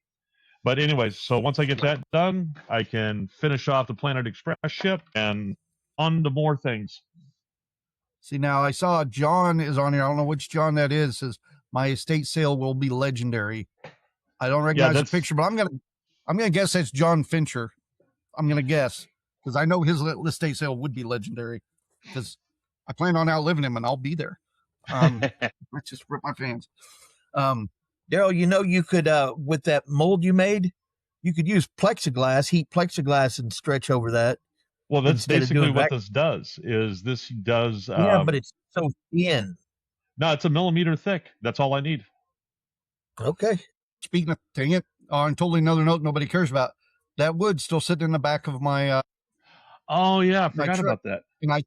But anyways, so once I get that done, I can finish off the Planet Express ship and on to more things. See, now I saw John is on here. I don't know which John that is. It says my estate sale will be legendary. I don't recognize the picture, but I'm gonna guess that's John Fincher. I'm gonna guess, because I know his estate sale would be legendary, because I plan on outliving him and I'll be there. I just rip my fans. Daryl, you could with that mold you made, you could use plexiglass, heat plexiglass, and stretch over that. Well, that's basically what this does. Yeah, but it's so thin. No, it's a millimeter thick. That's all I need. Okay. Speaking of, dang it, on totally another note nobody cares about, that wood still sitting in the back of my oh yeah, I forgot about that. And I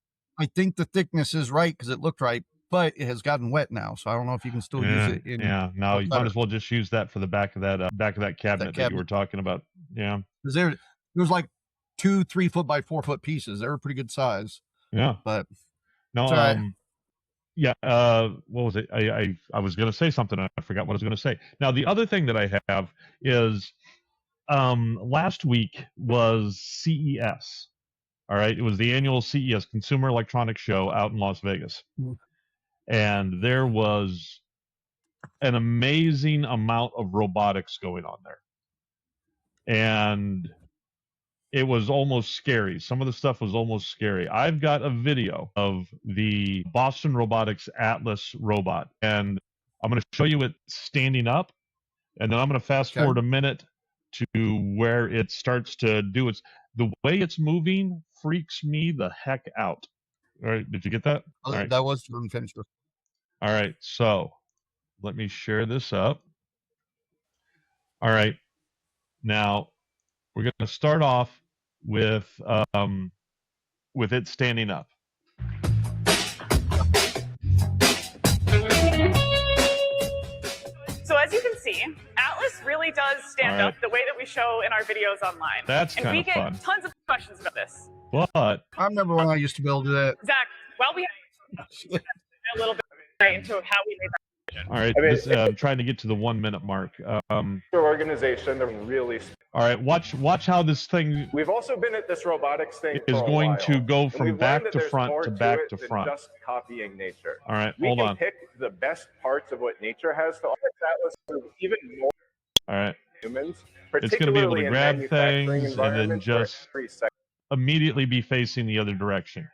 think the thickness is right, because it looked right, but it has gotten wet now, so I don't know if you can still use it. No, you might as well just use that for the back of that cabinet that you were talking about. Yeah, because there was like 2 3-foot by 4-foot pieces. They were pretty good size. Yeah. But no, sorry. yeah. What was it? I was going to say something. I forgot what I was going to say. Now, the other thing that I have is last week was CES. All right. It was the annual CES, Consumer Electronics Show, out in Las Vegas. And there was an amazing amount of robotics going on there. And it was almost scary. Some of the stuff was almost scary. I've got a video of the Boston Robotics Atlas robot, and I'm going to show you it standing up, and then I'm going to fast forward a minute to where it starts to do its. The way it's moving freaks me the heck out. All right, did you get that? All right. That was unfinished. All right, so let me share this up. All right, now we're going to start off with it standing up. So as you can see, Atlas really does stand up the way that we show in our videos online. That's kind of fun. And we get tons of questions about this. But I remember when I used to be able to do that. Zach, well, we have a little bit into how we made that decision. All right, I'm trying to get to the 1 minute mark. Organization, they're really. All right, watch how this thing. We've also been at this robotics thing is for a going while, to go from back to there's front more to back to than front. Just copying nature. All right, we hold can on. pick the best parts of what nature has to offer. Atlas is even more. All right. Humans, it's going to be able to grab things and then just immediately be facing the other direction.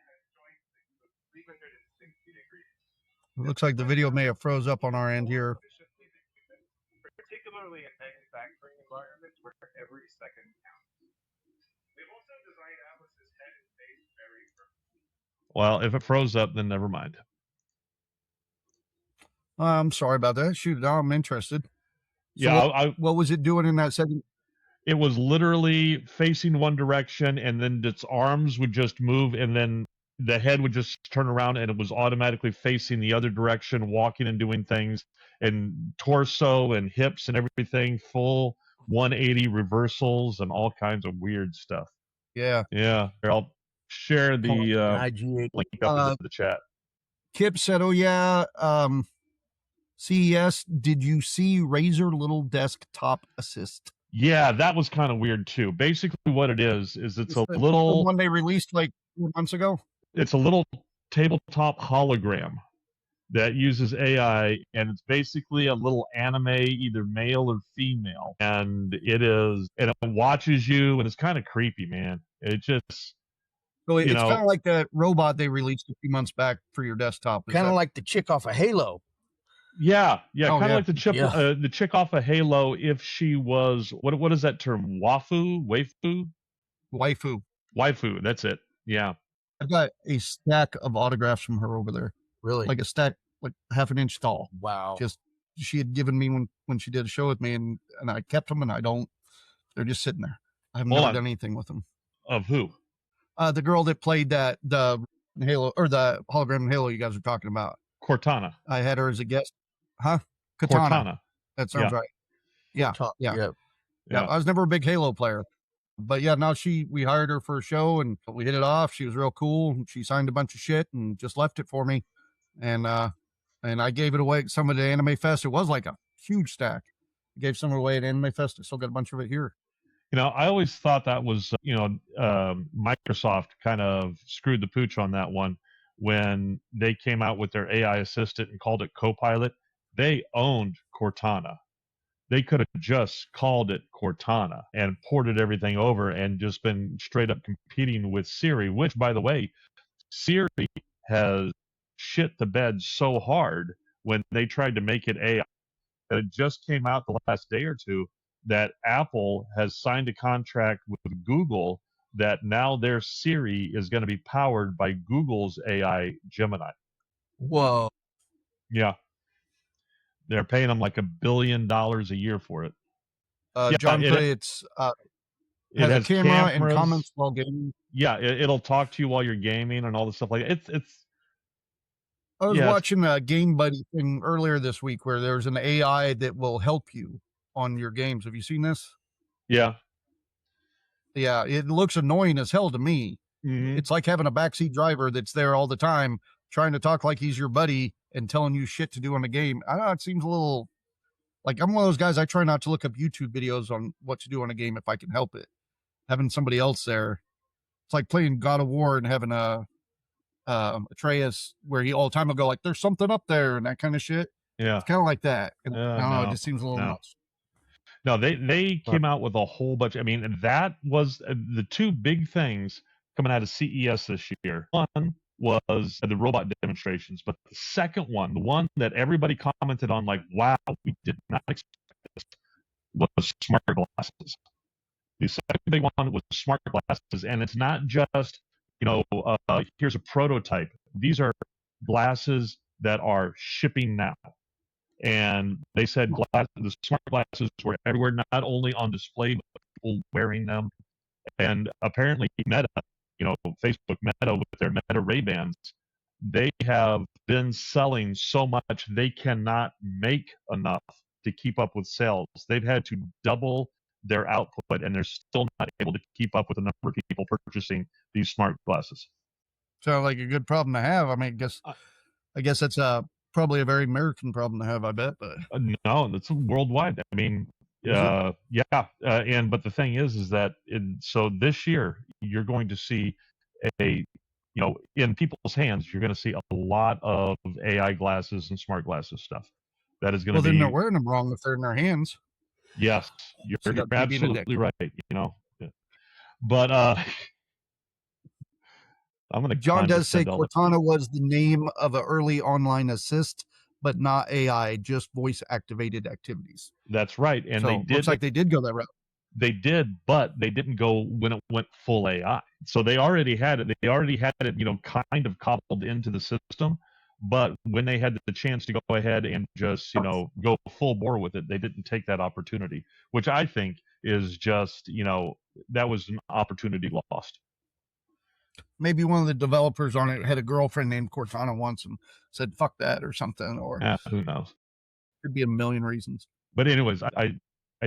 It looks like the video may have froze up on our end here. Particularly in manufacturing environments where every second counts. We've also designed Atlas's head and face very perfectly. Well, if it froze up, then never mind. I'm sorry about that. Shoot, now I'm interested. So yeah, what was it doing in that second? It was literally facing one direction, and then its arms would just move, and then the head would just turn around, and it was automatically facing the other direction, walking and doing things, and torso and hips and everything, full 180 reversals and all kinds of weird stuff. Yeah. Yeah. Here, I'll share the link up in the chat. Kip said, oh, yeah, CES, did you see Razer Little Desktop Assist? Yeah, that was kind of weird, too. Basically, what it is it's a little... The one they released like 4 months ago? It's a little tabletop hologram that uses AI, and it's basically a little anime, either male or female, and it watches you, and it's kind of creepy, man. It just, so it's kind of like that robot they released a few months back for your desktop. Kind of like the chick off of Halo. Yeah, kind of like the chick off of Halo. If she was, what is that term? Waifu. That's it. Yeah. I've got a stack of autographs from her over there. Really? Like a stack, like half an inch tall. Wow. Just she had given me when she did a show with me, and I kept them, and they're just sitting there. I haven't done anything with them. Of who? The girl that played the Halo, or the hologram in Halo you guys were talking about. Cortana. I had her as a guest. Huh? Cortana. That sounds right. Yeah. Yeah. I was never a big Halo player. But yeah, now we hired her for a show, and we hit it off. She was real cool. She signed a bunch of shit and just left it for me. And I gave it away at some of the Anime Fest. It was like a huge stack. I gave some away at Anime Fest. I still got a bunch of it here. I always thought that was, Microsoft kind of screwed the pooch on that one when they came out with their AI assistant and called it Copilot. They owned Cortana. They could have just called it Cortana and ported everything over and just been straight up competing with Siri, which, by the way, Siri has shit the bed so hard when they tried to make it AI. That it just came out the last day or two that Apple has signed a contract with Google that now their Siri is going to be powered by Google's AI Gemini. Whoa. Yeah. They're paying them like $1 billion a year for it. John, it has a camera and comments while gaming. Yeah, it'll talk to you while you're gaming and all this stuff like that. I was watching a Game Buddy thing earlier this week where there's an AI that will help you on your games. Have you seen this? Yeah. Yeah, it looks annoying as hell to me. Mm-hmm. It's like having a backseat driver that's there all the time, trying to talk like he's your buddy and telling you shit to do in the game. I don't know, it seems a little like I'm one of those guys. I try not to look up YouTube videos on what to do in a game if I can help it. Having somebody else there, it's like playing God of War and having Atreus where he all the time will go like, "There's something up there" and that kind of shit. Yeah, it's kind of like that. And I don't know, no, it just seems a little nuts. No, they came out with a whole bunch. I mean, that was the two big things coming out of CES this year. One was the robot demonstrations, but the second one, the one that everybody commented on, like, "Wow, we did not expect this," was smart glasses. The second big one was smart glasses, and it's not just here's a prototype. These are glasses that are shipping now. And they said the smart glasses were everywhere, not only on display, but people wearing them. And apparently Meta, Facebook Meta with their Meta Ray-Bans, they have been selling so much they cannot make enough to keep up with sales. They've had to double their output, and they're still not able to keep up with the number of people purchasing these smart glasses. Sounds like a good problem to have. I mean, I guess that's probably a very American problem to have, I bet. But no, that's worldwide. I mean, but the thing is that so this year you're going to see in people's hands, you're going to see a lot of AI glasses and smart glasses stuff. That is going to be. Well, then they're wearing them wrong if they're in their hands. Yes, you're absolutely right. But I'm going to. John does say Cortana was the name of an early online assist, but not AI, just voice activated activities. That's right, and so they did. Looks like they did go that route. They did, but they didn't go when it went full AI. So they already had it. They already had it, kind of cobbled into the system. But when they had the chance to go ahead and just, go full bore with it, they didn't take that opportunity, which I think is just, that was an opportunity lost. Maybe one of the developers on it had a girlfriend named Cortana once and said, "Fuck that," or something, or who knows? Could be a million reasons. But anyways, I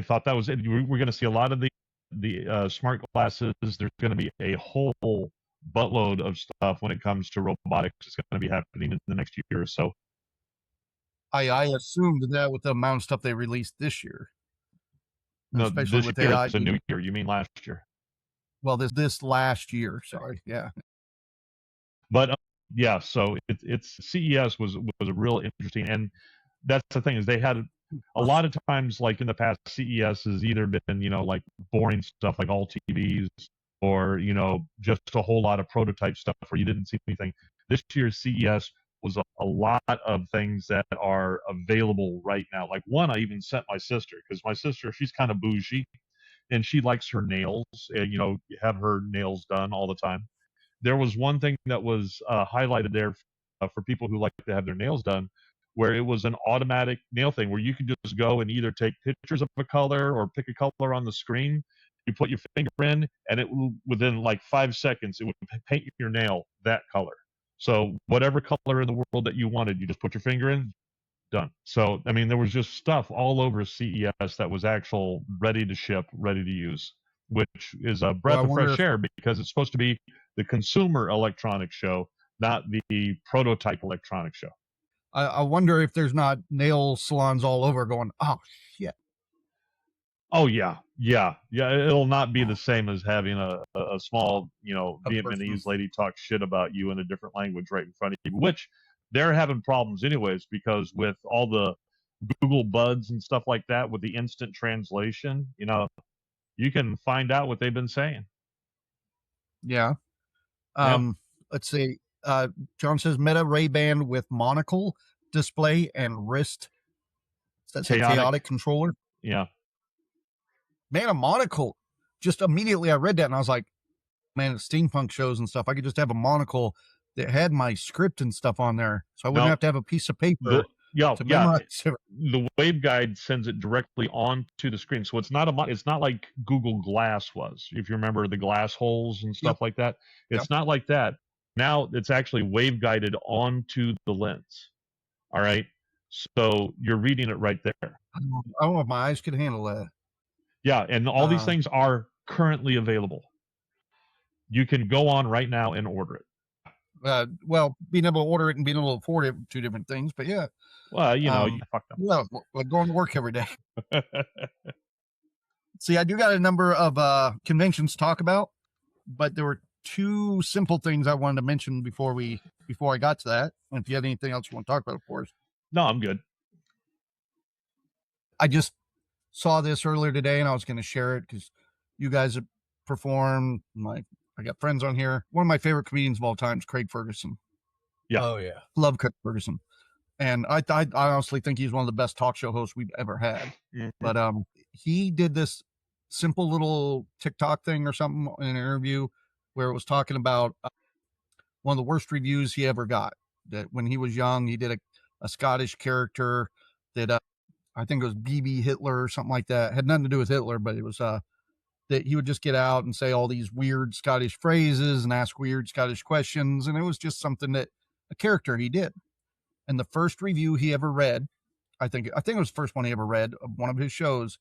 thought that was it. We're going to see a lot of the smart glasses. There's going to be a whole buttload of stuff when it comes to robotics. It's going to be happening in the next year or so. I assumed that with the amount of stuff they released this year. No, especially this with year AI. It's a new year. You mean last year? Well, this last year. Sorry, yeah. But so it's CES was a real interesting, and that's the thing is they had a lot of times, like in the past, CES has either been like boring stuff like all TVs, or just a whole lot of prototype stuff where you didn't see anything. This year's CES was a lot of things that are available right now. Like one, I even sent my sister, because my sister, she's kind of bougie, and she likes her nails, and have her nails done all the time. There was one thing that was highlighted there for people who like to have their nails done, where it was an automatic nail thing where you could just go and either take pictures of a color or pick a color on the screen. You put your finger in, and it will, within like 5 seconds, it would paint your nail that color. So whatever color in the world that you wanted, you just put your finger in, done. So, I mean, there was just stuff all over CES that was actual ready to ship, ready to use, which is a breath of fresh air, because it's supposed to be the consumer electronics show, not the prototype electronics show. I wonder if there's not nail salons all over going, "Oh shit." Oh yeah. It'll not be the same as having a small, Vietnamese lady talk shit about you in a different language right in front of you, which they're having problems anyways, because with all the Google Buds and stuff like that, with the instant translation, you can find out what they've been saying. Yeah. Let's see. John says Meta Ray-Ban with monocle display and wrist. That's a chaotic controller. Yeah. Man, a monocle. Just immediately I read that and I was like, man, steampunk shows and stuff, I could just have a monocle that had my script and stuff on there. So I wouldn't have to have a piece of paper. The waveguide sends it directly onto the screen. So it's not like Google Glass was. If you remember the glass holes and stuff like that. It's not like that. Now it's actually waveguided onto the lens. All right. So you're reading it right there. I don't know if my eyes could handle that. Yeah, and all these things are currently available. You can go on right now and order it. Well, being able to order it and being able to afford it, two different things. But yeah. Well, you fucked up. Yeah, like going to work every day. See, I do got a number of conventions to talk about, but there were two simple things I wanted to mention before I got to that. And if you had anything else you want to talk about, of course. No, I'm good. I just saw this earlier today, and I was going to share it because you guys have performed. I got friends on here. One of my favorite comedians of all time is Craig Ferguson. Yeah. Oh yeah. Love Craig Ferguson. And I honestly think he's one of the best talk show hosts we've ever had. Mm-hmm. But he did this simple little TikTok thing or something in an interview where it was talking about one of the worst reviews he ever got. That when he was young, he did a Scottish character that I think it was BB Hitler or something like that. It had nothing to do with Hitler, but it was that he would just get out and say all these weird Scottish phrases and ask weird Scottish questions. And it was just something that a character he did. And the first review he ever read, I think it was the first one he ever read of one of his shows.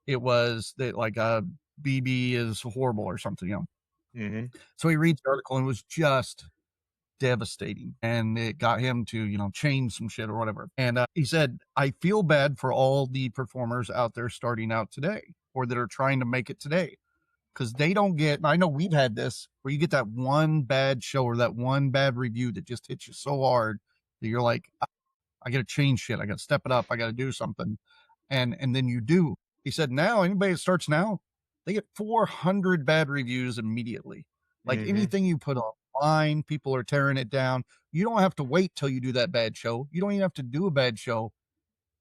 It was that like BB is horrible or something, you know. Mm-hmm. So he reads the article and it was just devastating, and it got him to, you know, change some shit or whatever. And he said, I feel bad for all the performers out there starting out today or that are trying to make it today, because they don't get, and I know we've had this where you get that one bad show or that one bad review that just hits you so hard that you're like, I got to change shit. I got to step it up. I got to do something. And then you do. He said, now anybody that starts now, they get 400 bad reviews immediately. Like anything you put online, people are tearing it down. You don't have to wait till you do that bad show. You don't even have to do a bad show.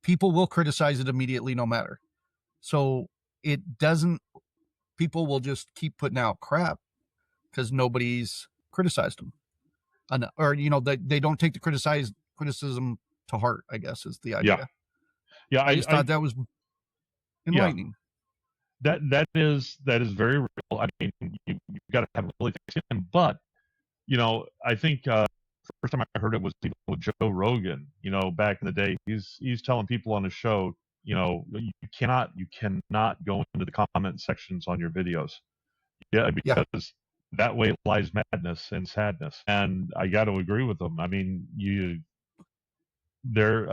People will criticize it immediately, no matter. So people will just keep putting out crap because nobody's criticized them. Or, you know, they don't take the criticism to heart, I guess, is the idea. Yeah. I just thought that was enlightening. Yeah. That is very real. I mean, you've got to have a really thick skin. But, you know, I think first time I heard it was with Joe Rogan, you know, back in the day. He's telling people on his show, you know, you cannot go into the comment sections on your videos. Yeah, because that way lies madness and sadness. And I got to agree with them. I mean, there's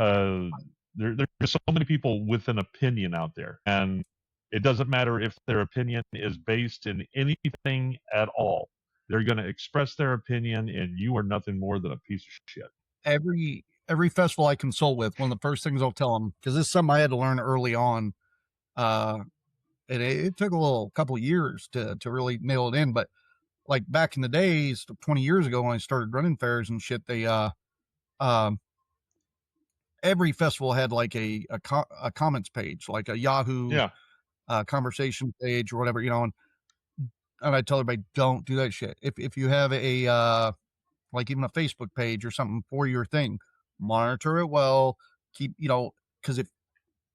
so many people with an opinion out there, and it doesn't matter if their opinion is based in anything at all. They're going to express their opinion, and you are nothing more than a piece of shit. Every festival I consult with, one of the first things I'll tell them, because this is something I had to learn early on, and it took a couple of years to really nail it in. But like back in the days, 20 years ago when I started running fairs and shit, they every festival had like a comments page, like a Yahoo conversation page or whatever, you know. And I tell everybody, don't do that shit. If you have a like even a Facebook page or something for your thing, monitor it well. Keep, you know, because if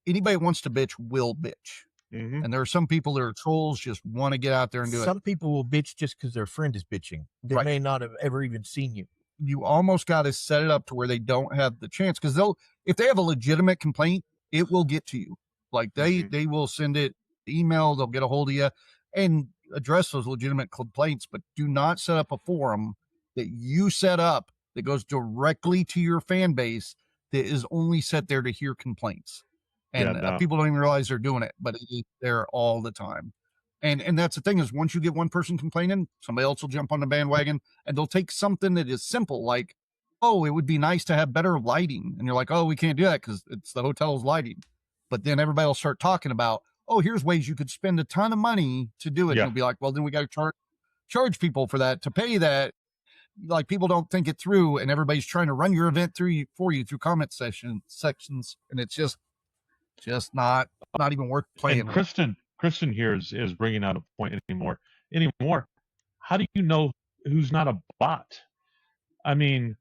anybody wants to bitch, will bitch. And there are some people that are trolls, just want to get out there and do it. Some people will bitch just because their friend is bitching. They may not have ever even seen you. You almost got to set it up to where they don't have the chance, because if they have a legitimate complaint, it will get to you. Like they will send it email, they'll get a hold of you and address those legitimate complaints, but do not set up a forum that you set up that goes directly to your fan base that is only set there to hear complaints. And people don't even realize they're doing it, but it's there all the time. And that's the thing, is once you get one person complaining, somebody else will jump on the bandwagon, and they'll take something that is simple, like, oh, it would be nice to have better lighting. And you're like, oh, we can't do that because it's the hotel's lighting. But then everybody will start talking about, oh, here's ways you could spend a ton of money to do it. And you'll be like, well, then we got to charge people for that, to pay that. Like, people don't think it through, and everybody's trying to run your event for you through comment sections. And it's just not even worth playing. And Kristen here is bringing out a point anymore. How do you know who's not a bot? I mean,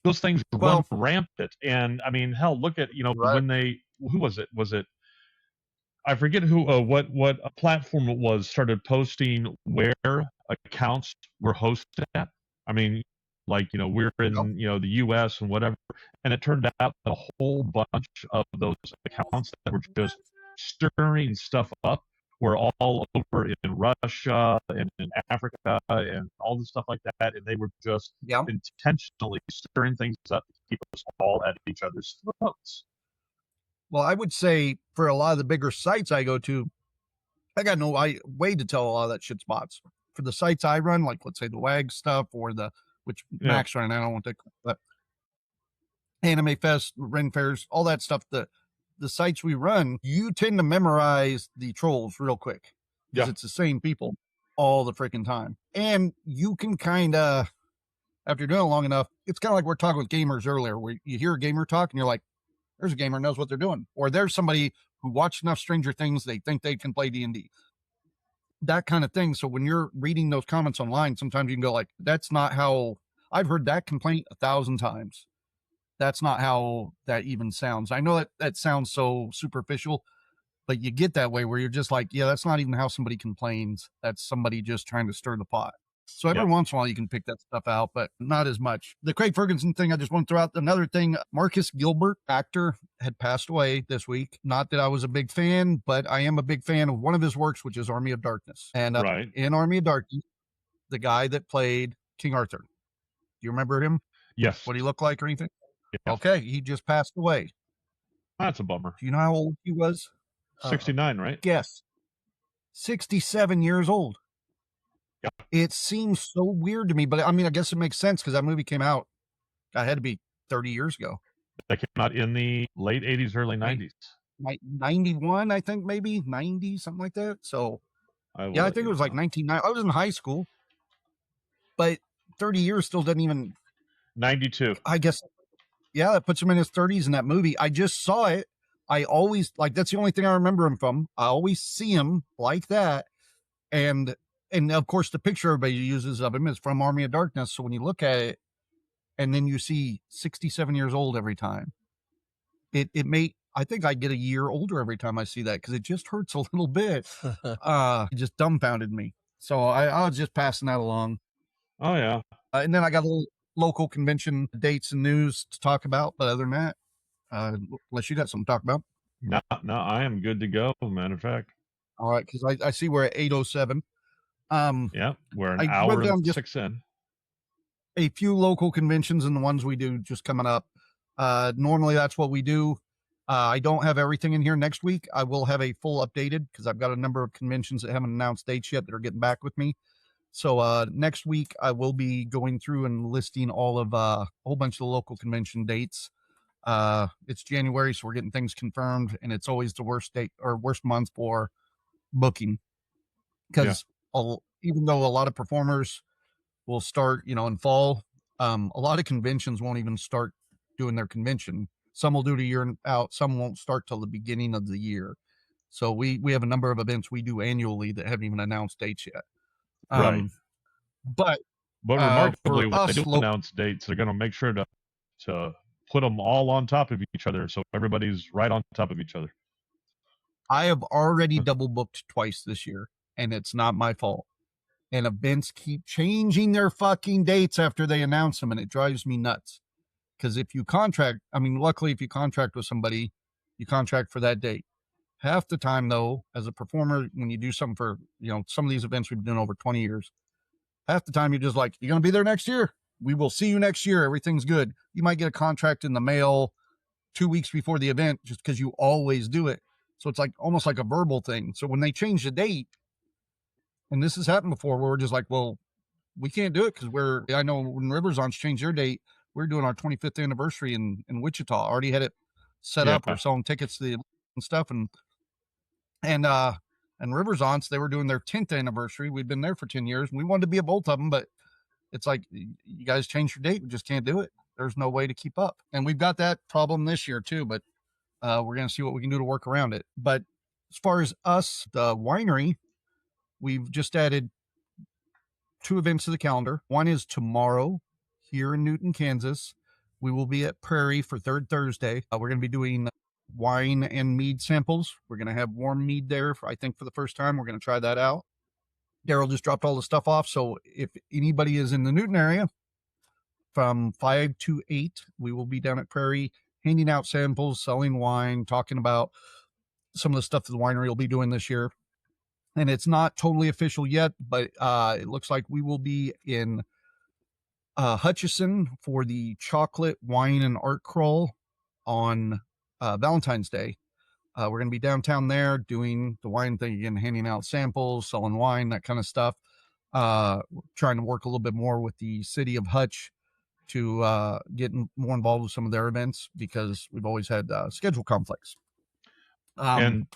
those things run rampant. And I mean, hell, look at, you know, when who was it? Was it, I forget who, what a platform it was, started posting where accounts were hosted at. I mean, like, you know, we're in, you know, the US and whatever. And it turned out a whole bunch of those accounts that were just stirring stuff up were all over in Russia and in Africa and all this stuff like that, and they were just intentionally stirring things up to keep us all at each other's throats. Well, I would say for a lot of the bigger sites I go to, I got no way to tell a lot of that shit's bots. For the sites I run, like let's say the WAG stuff or which Max right now, I don't want to, but Anime Fest, Ren Fairs, all that stuff, the sites we run, you tend to memorize the trolls real quick because it's the same people all the freaking time. And you can kind of, after doing it long enough, it's kind of like we're talking with gamers earlier, where you hear a gamer talk and you're like, there's a gamer knows what they're doing. Or there's somebody who watched enough Stranger Things, they think they can play D&D. That kind of thing. So when you're reading those comments online, sometimes you can go like, that's not how, I've heard that complaint 1,000 times. That's not how that even sounds. I know that sounds so superficial, but you get that way where you're just like, yeah, that's not even how somebody complains. That's somebody just trying to stir the pot. So every once in a while you can pick that stuff out, but not as much. The Craig Ferguson thing, I just want to throw out another thing. Marcus Gilbert, actor, had passed away this week. Not that I was a big fan, but I am a big fan of one of his works, which is Army of Darkness. And in Army of Darkness, the guy that played King Arthur. Do you remember him? Yes. What he looked like or anything? Yes. Okay, he just passed away. That's a bummer. Do you know how old he was? 69, right? Yes. 67 years old. Yeah. It seems so weird to me, but I mean, I guess it makes sense because that movie came out, I had to be 30 years ago. That came out in the late 80s, early 90s. 91, I think, maybe 90, something like that. So, I think it was like 1990. I was in high school, but 30 years still doesn't even. 92. I guess, that puts him in his 30s in that movie. I just saw it. I always, that's the only thing I remember him from. I always see him like that. And of course, the picture everybody uses of him is from Army of Darkness. So when you look at it, and then you see 67 years old every time, it I think I get a year older every time I see that because it just hurts a little bit. It just dumbfounded me. So I was just passing that along. Oh, yeah. And then I got a little local convention dates and news to talk about. But other than that, unless you got something to talk about. No, I am good to go. Matter of fact. All right, because I see we're at 8:07. We're an hour and 6 in. A few local conventions and the ones we do just coming up. Normally that's what we do. I don't have everything in here next week. I will have a full updated because I've got a number of conventions that haven't announced dates yet that are getting back with me. So next week I will be going through and listing all of a whole bunch of the local convention dates. It's January, so we're getting things confirmed, and it's always the worst date or worst month for booking because even though a lot of performers will start, in fall, a lot of conventions won't even start doing their convention. Some will do it a year out. Some won't start till the beginning of the year. So we have a number of events we do annually that haven't even announced dates yet. Right. But remarkably, when they do announce dates, they're going to make sure to put them all on top of each other. So everybody's right on top of each other. I have already double booked twice this year, and it's not my fault. And events keep changing their fucking dates after they announce them, and it drives me nuts. Because if you contract, luckily if you contract with somebody, you contract for that date. Half the time, though, as a performer, when you do something for, some of these events we've been doing over 20 years, half the time you're just like, you're going to be there next year. We will see you next year. Everything's good. You might get a contract in the mail 2 weeks before the event just because you always do it. So it's like almost like a verbal thing. So when they change the date, and this has happened before, where we're just like, well, we can't do it because I know when Riverson's changed their date, we're doing our 25th anniversary in Wichita. Already had it set up. We're selling tickets to the and stuff. And Riverson's, they were doing their 10th anniversary. We'd been there for 10 years. We wanted to be at both of them, but it's like, you guys changed your date. We just can't do it. There's no way to keep up. And we've got that problem this year too, but we're going to see what we can do to work around it. But as far as us, the winery, we've just added 2 events to the calendar. One is tomorrow here in Newton, Kansas. We will be at Prairie for Third Thursday. We're going to be doing wine and mead samples. We're going to have warm mead there, for the first time. We're going to try that out. Daryl just dropped all the stuff off. So if anybody is in the Newton area from 5 to 8, we will be down at Prairie handing out samples, selling wine, talking about some of the stuff that the winery will be doing this year. and it's not totally official yet, but it looks like we will be in Hutchison for the chocolate, wine, and art crawl on Valentine's Day. We're going to be downtown there doing the wine thing again, handing out samples, selling wine, that kind of stuff. Trying to work a little bit more with the city of Hutch to get more involved with some of their events, because we've always had schedule conflicts. And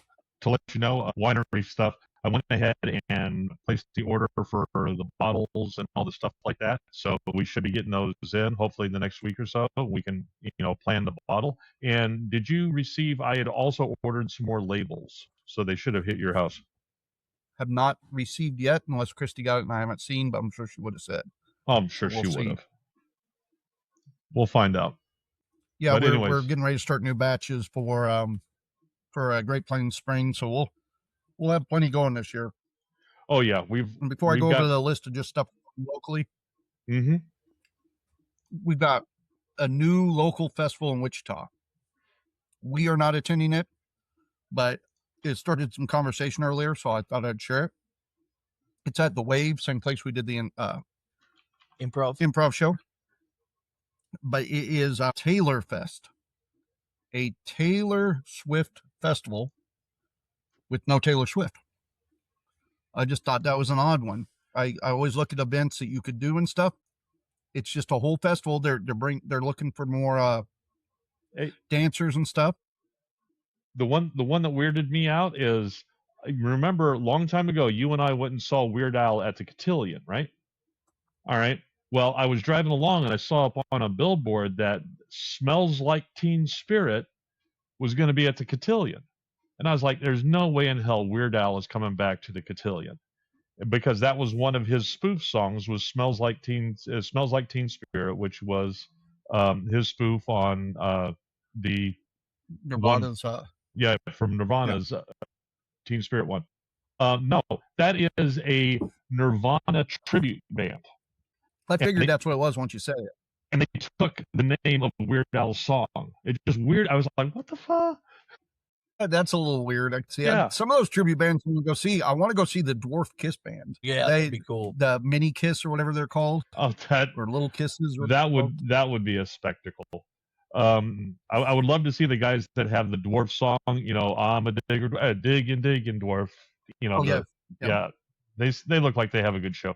to let you know, winery stuff, I went ahead and placed the order for the bottles and all the stuff like that. So we should be getting those in hopefully in the next week or so. We can, plan the bottle. And did you receive, I had also ordered some more labels, so they should have hit your house. Have not received yet, unless Christy got it and I haven't seen, but I'm sure she would have said. Oh, I'm sure she would have. We'll find out. Yeah, we're getting ready to start new batches for Great Plains Spring, so we'll have plenty going this year. Oh yeah, and before I go over the list of just stuff locally, we've got a new local festival in Wichita. We are not attending it, but it started some conversation earlier, so I thought I'd share it. It's at the Wave, same place we did the improv show, but it is a Taylor Fest, a Taylor Swift festival with no Taylor Swift. I just thought that was an odd one. I always look at events that you could do and stuff. It's just a whole festival. They're looking for more dancers and stuff. The one that weirded me out is, remember a long time ago, you and I went and saw Weird Al at the Cotillion, right? All right. Well, I was driving along and I saw up on a billboard that Smells Like Teen Spirit was going to be at the Cotillion. And I was like, there's no way in hell Weird Al is coming back to the Cotillion, because that was one of his spoof songs, was Smells Like Teen Spirit, which was his spoof on the Nirvana's from Nirvana's Teen Spirit one. No, that is a Nirvana tribute band. I figured that's what it was once you said it. And they took the name of Weird Al's song. It's just weird. I was like, what the fuck? That's a little weird. Some of those tribute bands we go see. I want to go see the Dwarf Kiss band. Yeah, that'd be cool. The Mini Kiss or whatever they're called. Oh, or Little Kisses. That would be a spectacle. I would love to see the guys that have the dwarf song. I'm a digger, digging dwarf. They look like they have a good show.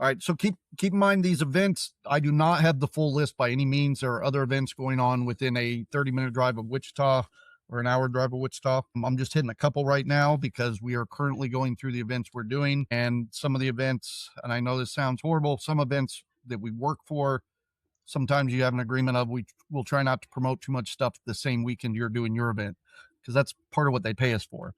All right, so keep in mind these events. I do not have the full list by any means. There are other events going on within a 30-minute drive of Wichita or an hour drive of Wichita. I'm just hitting a couple right now because we are currently going through the events we're doing. And some of the events, and I know this sounds horrible, some events that we work for, sometimes you have an agreement of we'll try not to promote too much stuff the same weekend you're doing your event, because that's part of what they pay us for.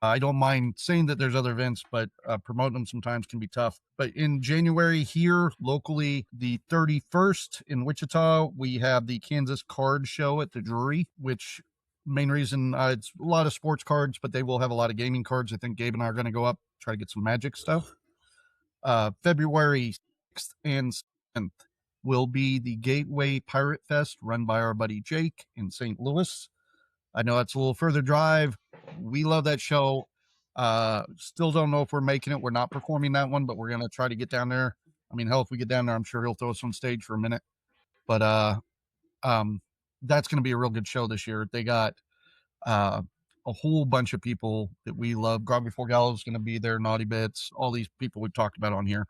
I don't mind saying that there's other events, but promoting them sometimes can be tough. But in January here locally, the 31st in Wichita, we have the Kansas Card Show at the Drury, which main reason it's a lot of sports cards, but they will have a lot of gaming cards. I think Gabe and I are going to go up, try to get some Magic stuff. February 6th and 7th will be the Gateway Pirate Fest run by our buddy Jake in St. Louis. I know it's a little further drive. We love that show. Still don't know if we're making it. We're not performing that one, but we're going to try to get down there. I mean, hell, if we get down there, I'm sure he'll throw us on stage for a minute. But that's going to be a real good show this year. They got a whole bunch of people that we love. Grog Before Gallows is going to be there, Naughty Bits, all these people we've talked about on here.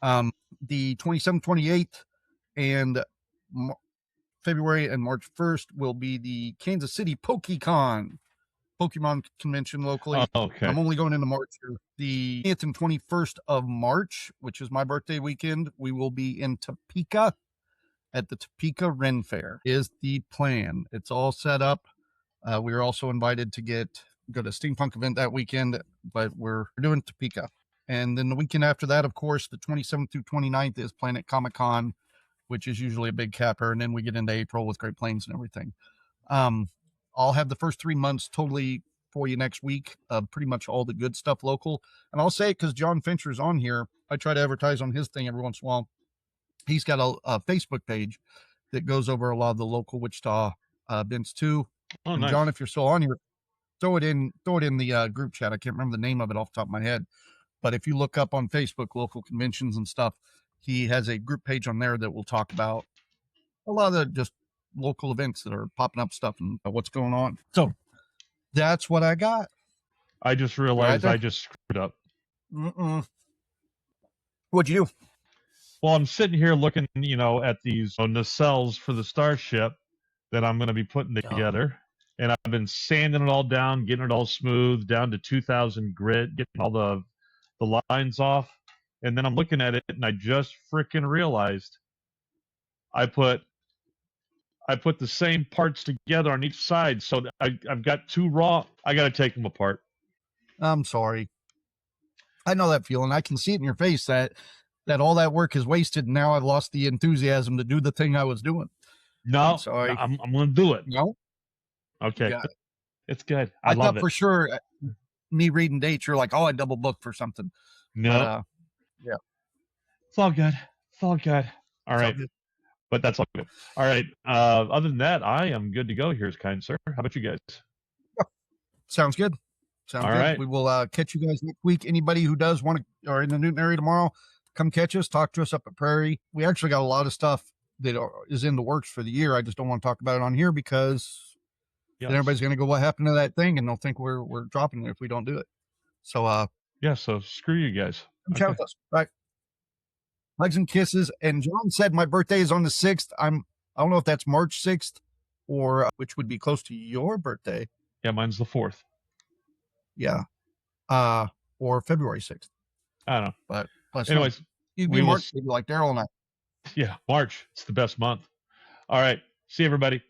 The 27th, 28th, and February and March 1st will be the Kansas City Pokemon convention locally. Oh, okay. I'm only going into March here. The 20th and 21st of March, which is my birthday weekend, we will be in Topeka at the Topeka Ren Fair is the plan. It's all set up. We are also invited to go to Steampunk event that weekend, but we're doing Topeka. And then the weekend after that, of course, the 27th through 29th is Planet Comic Con, which is usually a big capper. And then we get into April with Great Plains and everything. I'll have the first 3 months totally for you next week of pretty much all the good stuff local. And I'll say it because John Fincher's on here. I try to advertise on his thing every once in a while. He's got a Facebook page that goes over a lot of the local Wichita events too. Oh, and nice. John, if you're still on here, throw it in the group chat. I can't remember the name of it off the top of my head, but if you look up on Facebook local conventions and stuff, he has a group page on there that will talk about a lot of the just local events that are popping up stuff and what's going on. So that's what I got. I just realized I just screwed up. What'd you do? Well, I'm sitting here looking, at these nacelles for the Starship that I'm going to be putting together. And I've been sanding it all down, getting it all smooth, down to 2,000 grit, getting all the lines off. And then I'm looking at it, and I just freaking realized I put the same parts together on each side. So I've got two raw. I got to take them apart. I'm sorry. I know that feeling. I can see it in your face that all that work is wasted. And now I've lost the enthusiasm to do the thing I was doing. No, I'm sorry. I'm going to do it. No. Okay. It's good. I love thought for sure me reading dates, you're like, oh, I double booked for something. No. Yeah. It's all good. All right. But that's all good. All right. Other than that, I am good to go here, kind sir. How about you guys? Sounds good. All right. We will catch you guys next week. Anybody who does want to, or in the Newton area tomorrow, come catch us, talk to us up at Prairie. We actually got a lot of stuff that is in the works for the year. I just don't want to talk about it on here because then everybody's going to go, what happened to that thing? And they'll think we're dropping it if we don't do it. So, so screw you guys. Come chat with us. Bye. Hugs and kisses. And John said my birthday is on the 6th. I don't know if that's March 6th or which would be close to your birthday. Yeah, mine's the 4th. Yeah. Or February 6th. I don't know. But anyways, you'd be March, like Daryl and I. Yeah, March. It's the best month. All right. See you, everybody.